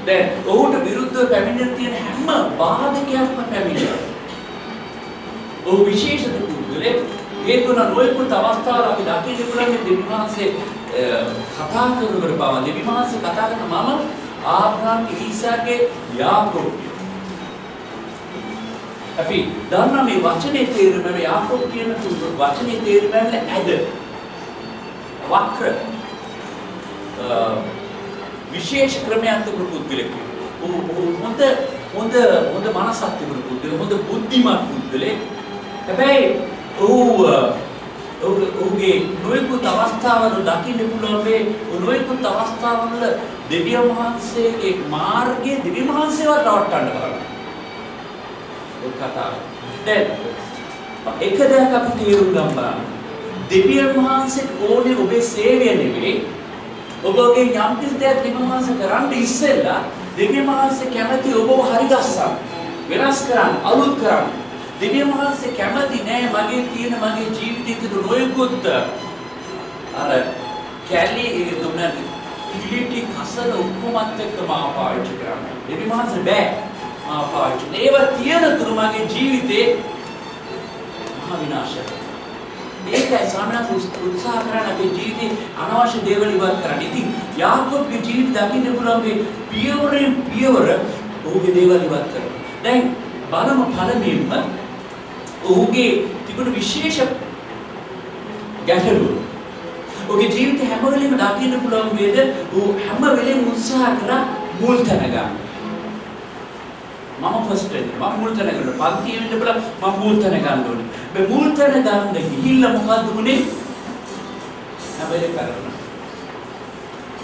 දැන් ඔහුට විරුද්ධව පැමිණෙන තියෙන හැම බාධකයක්ම පැමිණෙනවා. ඔහු විශේෂ පුද්ගලයෙක්. හේතුන නොයෙකුත් අවස්ථාවල අපි දකින්න පුළුවන් දෙවියන් වහන්සේ කතා කරනකොට බව දෙවියන් වහන්සේ කතා කරන මම ආබ්‍රහම් ඊසාකේ යාකෝබ් අපි දන්න මේ වචනේ තේරුම යාකෝබ් කියන වචනේ තේරුම ඇද වක්‍ර විශේෂ ක්‍රමයක් තිබුණු පුද්ගලෙක්. හොඳ මනසක් තිබුණු පුද්ගලෙක්. හොඳ බුද්ධිමත් පුද්ගලෙක්. හැබැයි ඔහුගේ නොයෙකුත් අවස්ථාවල දකින්න පුළුවන් මේ නොයෙකුත් අවස්ථාවල දෙවියන් වහන්සේගේ මාර්ගයේ දෙවියන් වහන්සේවත් රවට්ටන්න බලනවා. ඒ කතාව. දැන් එක දෙයක් අපි තේරුම් ගන්න. දෙවියන් වහන්සේට ඕනේ ඔබේ සේවය නෙවෙයි. ඔබගේ යම් කිසි දෙයක් දෙවියන් වහන්සේ කරන්න ඉස්සෙල්ලා දෙවියන් වහන්සේ කැමති ඔබව හරි ගස්සන්න, වෙනස් කරන්න, අලුත් කරන්න. දෙවියන් වහන්සේ කැමති නෑ මගේ තියෙන මගේ ජීවිතයේ තියෙන නොයෙකුත් අර කැලි දුන්නත් ඉලිටි කසල ඔක්කොමත් එක්ක මා පාවිච්චි කරන්න. දෙවියන් වහන්සේ බෑ මා පාවිච්චි. ඒවා තියෙන තුරු මගේ ජීවිතේ මහා විනාශයක්. ඒකයි සාමනාස උත්සාහ කරන අපේ ජීවිතේ අනවශ්‍ය දේවල් ඉවත් කරන්න. ඉතින් යාකෝබ්ගේ ජීවිත දකින්න පුළුවන් මේ පියවරෙන් පියවර ඔහුගේ දේවල් ඉවත් කරනවා. දැන් බලමු පළමුවෙන්ම ඔහුගේ තිබුණු විශේෂ ගැටලුව. ඔහුගේ ජීවිතේ හැම වෙලෙම දකින්න පුළුවන් වේද ඔහු හැම වෙලෙම උත්සාහ කරා මුල් තැන ගන්න. මම ෆස්ට් එක මම මුල් තැන ගන්න. පන්තියේ ඉන්න බල මම මුල් තැන ගන්න ඕනේ. මේ මුල් තැන ගන්න ගිහිල්ලා මොකද්ද උනේ? හැම වෙලෙම කරනවා.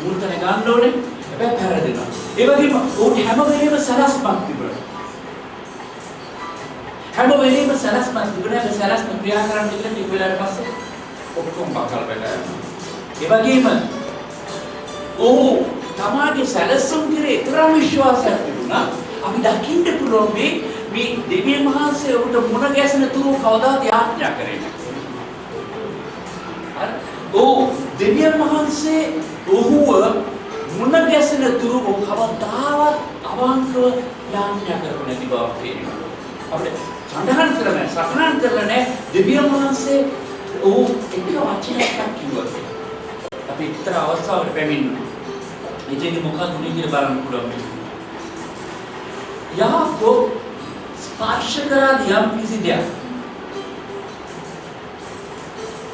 මුල් තැන ගන්න ඕනේ. හැබැයි පෙරදෙනවා. ඒ වගේම ඔහු හැම වෙලෙම සලස්මක් තිබුණා. හැම වෙලෙම සලස්මක් තිබුණා. ඒ සලස්ම ක්‍රියා කරන්න ඉන්න ටික වෙලාවට පස්සේ ඔක්කොම බකල් වෙලා යනවා. ඒ වගේම ඔහු තමාගේ සැලසුම් කිරේ තරම් විශ්වාසයක් තිබුණා. අපි දකින්න පුළුවන් මේ දෙවියන් වහන්සේ උට මුණ ගැසෙන තුරු කවදාද යාඥා කරේ නැහැ. ඔව් දෙවියන් වහන්සේ ඔහුව මුණ ගැසෙන තුරු කවදාවත් අවංකව යාඥා කරුනේ නැති බව තේරෙනවා. අපිට සඳහන් කරන්නේ දෙවියන් වහන්සේ ඔහු එක වචනයක් කිව්වා. අපි ඉතර අවස්ථාවකට පැමිණෙනවා. ඉතින් මොකක්ද උනේ කියලා බලන්න පුළුවන්. යාකෝබ් ස්පර්ශ කරා යම් කිසි දෙයක්.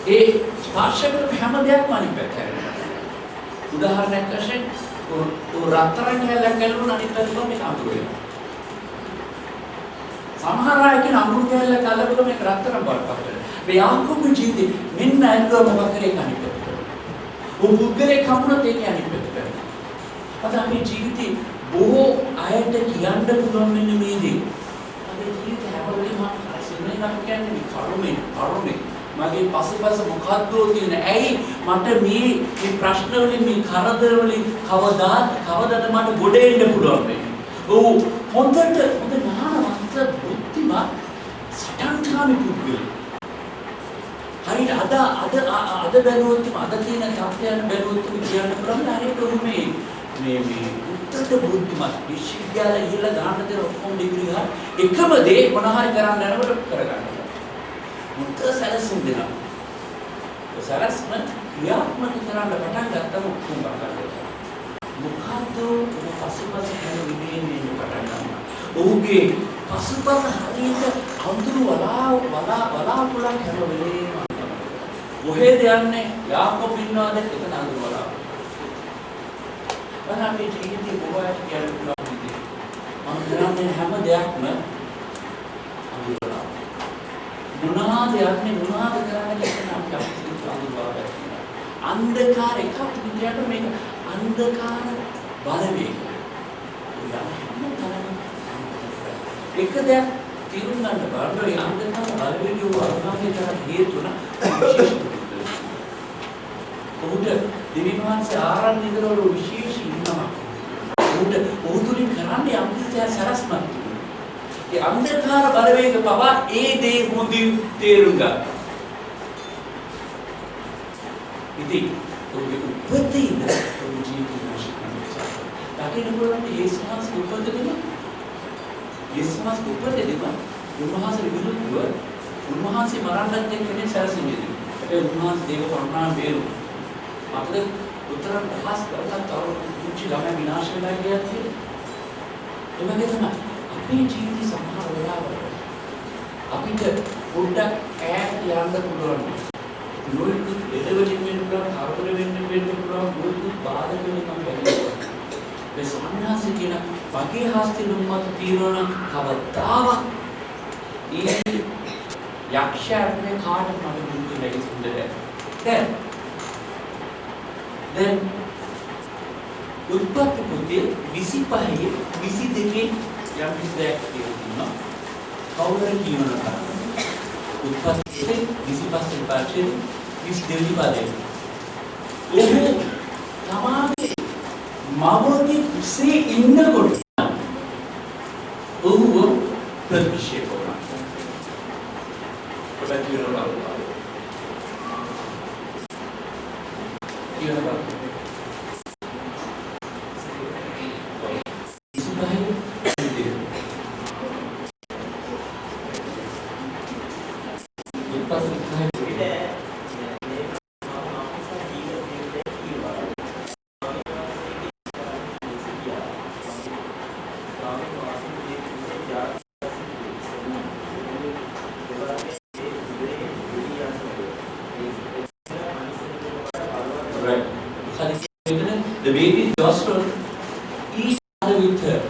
ඒ ස්පර්ශ කරපු හැම දෙයක්ම අනිත් පැත්තට හැරෙනවා. උදාහරණයක් වශයෙන් රත්තරන් කැල්ලක් ගැලවුණ අනිත් පැත්තට මේක අඳුර වෙනවා. සමහර අය කියන අඟුරු කැල්ලක් අල්ලපුවම මේක රත්තරන් බවට පත් වෙනවා. මේ යාකෝබ්ගේ ජීවිතේ මෙන්න ඇල්ලුව මොකක් කරේ අනිත් පැත්තට. පුද්ගලයෙක් හම්බුනොත් ඒක අනිත් පැත්තට. අද අපේ ජීවිතේ බොහෝ අයට කියන්න පුළුවන් වෙන මේ දේ. අපේ ජීවිතේ හැම වෙලේම සිංහලෙන් අපි කියන්නේ කරුමේ. මගේ පසුපස මොකද්ද තියෙන. ඇයි මට මේ ප්‍රශ්න වලින් මේ කරදර වලින් කවදාද මට ගොඩ එන්න පුළුවන් වෙන්නේ. ඔව් හොඳ ඥානවන්ත බුද්ධිමත් සටන්කාමී පුද්ගලයෙක්. හරියට අද බැලුවොත් අද තියෙන තත්ත්වයන් බැලුවොත් කියන්න පුළුවන් හරියට මේ උත්තර බුද්ධිමත් විශ්වවිද්‍යාලය ගිහිල්ලා ගන්න දේ ඔක්කොම ඩිග්‍රී ගන්න එකම දේ මොන හරි කරන්න යනකොට කරගන්න. මුත්‍ර සැලසුම් දෙනවා. ඒ සැලසුම ක්‍රියාත්මක කරන්න පටන් ගත්තම ඔක්කොම කරගන්නවා. මොකද්ද මේ පසුපස යන විදිහෙන් මේ පටන් ගන්නවා. ඔහුගේ පසුපස හරියට අඳුරු වලාකුළක් හැම වෙලේම කොහෙද යන්නේ? යාකෝබ් ඉන්නවාද? එතන අඳුරු වලාකුළ. අපේ ජීවිතේ බොහෝයට කියන්න පුළුවන් විදිහ. මම කරන්නේ හැම දෙයක්ම අඳුරලා. මොනවාද කරන්නේ කියන අපි අඳුරලා. අන්ධකාර එකක් විදියට මේක අන්ධකාර බලවේගය. එක දෙයක් තීරුම් ගන්න බලන්න ඒ අන්ධකාර බලවේගය වර්ණාගේ තර හේතු වෙන විශේෂ ඔහුට දෙවියන් වහන්සේ ආරම්භ කරවල විශේෂ ඉන්නවා. ඔහු තුලින් කරන්නේ අම්පිතය සරස්මත්. ඒ අන්ධකාර බලවේග පවා ඒ දේ හොඳින් තේරුම් ගන්න. ඉතින් ඔහුගේ උපතේ ඉඳලා ඔහු ජීවිතය විනාශ කරනවා. දකින්න පුළුවන් යේසුස් වහන්සේ උපතේදීම උන්වහන්සේ විරුද්ධව උන්වහන්සේ මරන්නත් එක්කනේ සැරසෙන්නේ. ඒ උන්වහන්සේ දේව කරුණාවෙන් බේරුවා. අපේ උත්තර දහස් කරලා තව කුංචි ළමයි විනාශ වෙලා ගියා කියලා. ඒ වගේ තමයි අපේ ජීවිතේ සමහර වෙලාවල අපිට පොඩ්ඩක් ඈත් යන්න පුළුවන්. නොයෙකුත් එදවලින් වෙන්න පුළුවන්, කරදර වෙන්න පුළුවන්, මොකුත් බාධා වෙලෙම බැහැ. මේ සන්නාසි කියන වගේ හස්ති දුම්මත් తీරන කවදාවත් ඒ යක්ෂයාට මේ කාට මම දුන්නේ නැති සුන්දරයි. දැන් උත්පත්ති පොතේ 25 22 යම් කිසි දෙයක් තියෙනවා. කවුරුහරි කියනවා. උත්පත්ති පොතේ 25 පාඩේ 22 පාඩේ. ඔහු තමයි මවගේ කුසේ ඉන්නකොට ඔහුව ප්‍රතික්ෂේප කරනවා. කියනවා. The baby Joshua each other with her.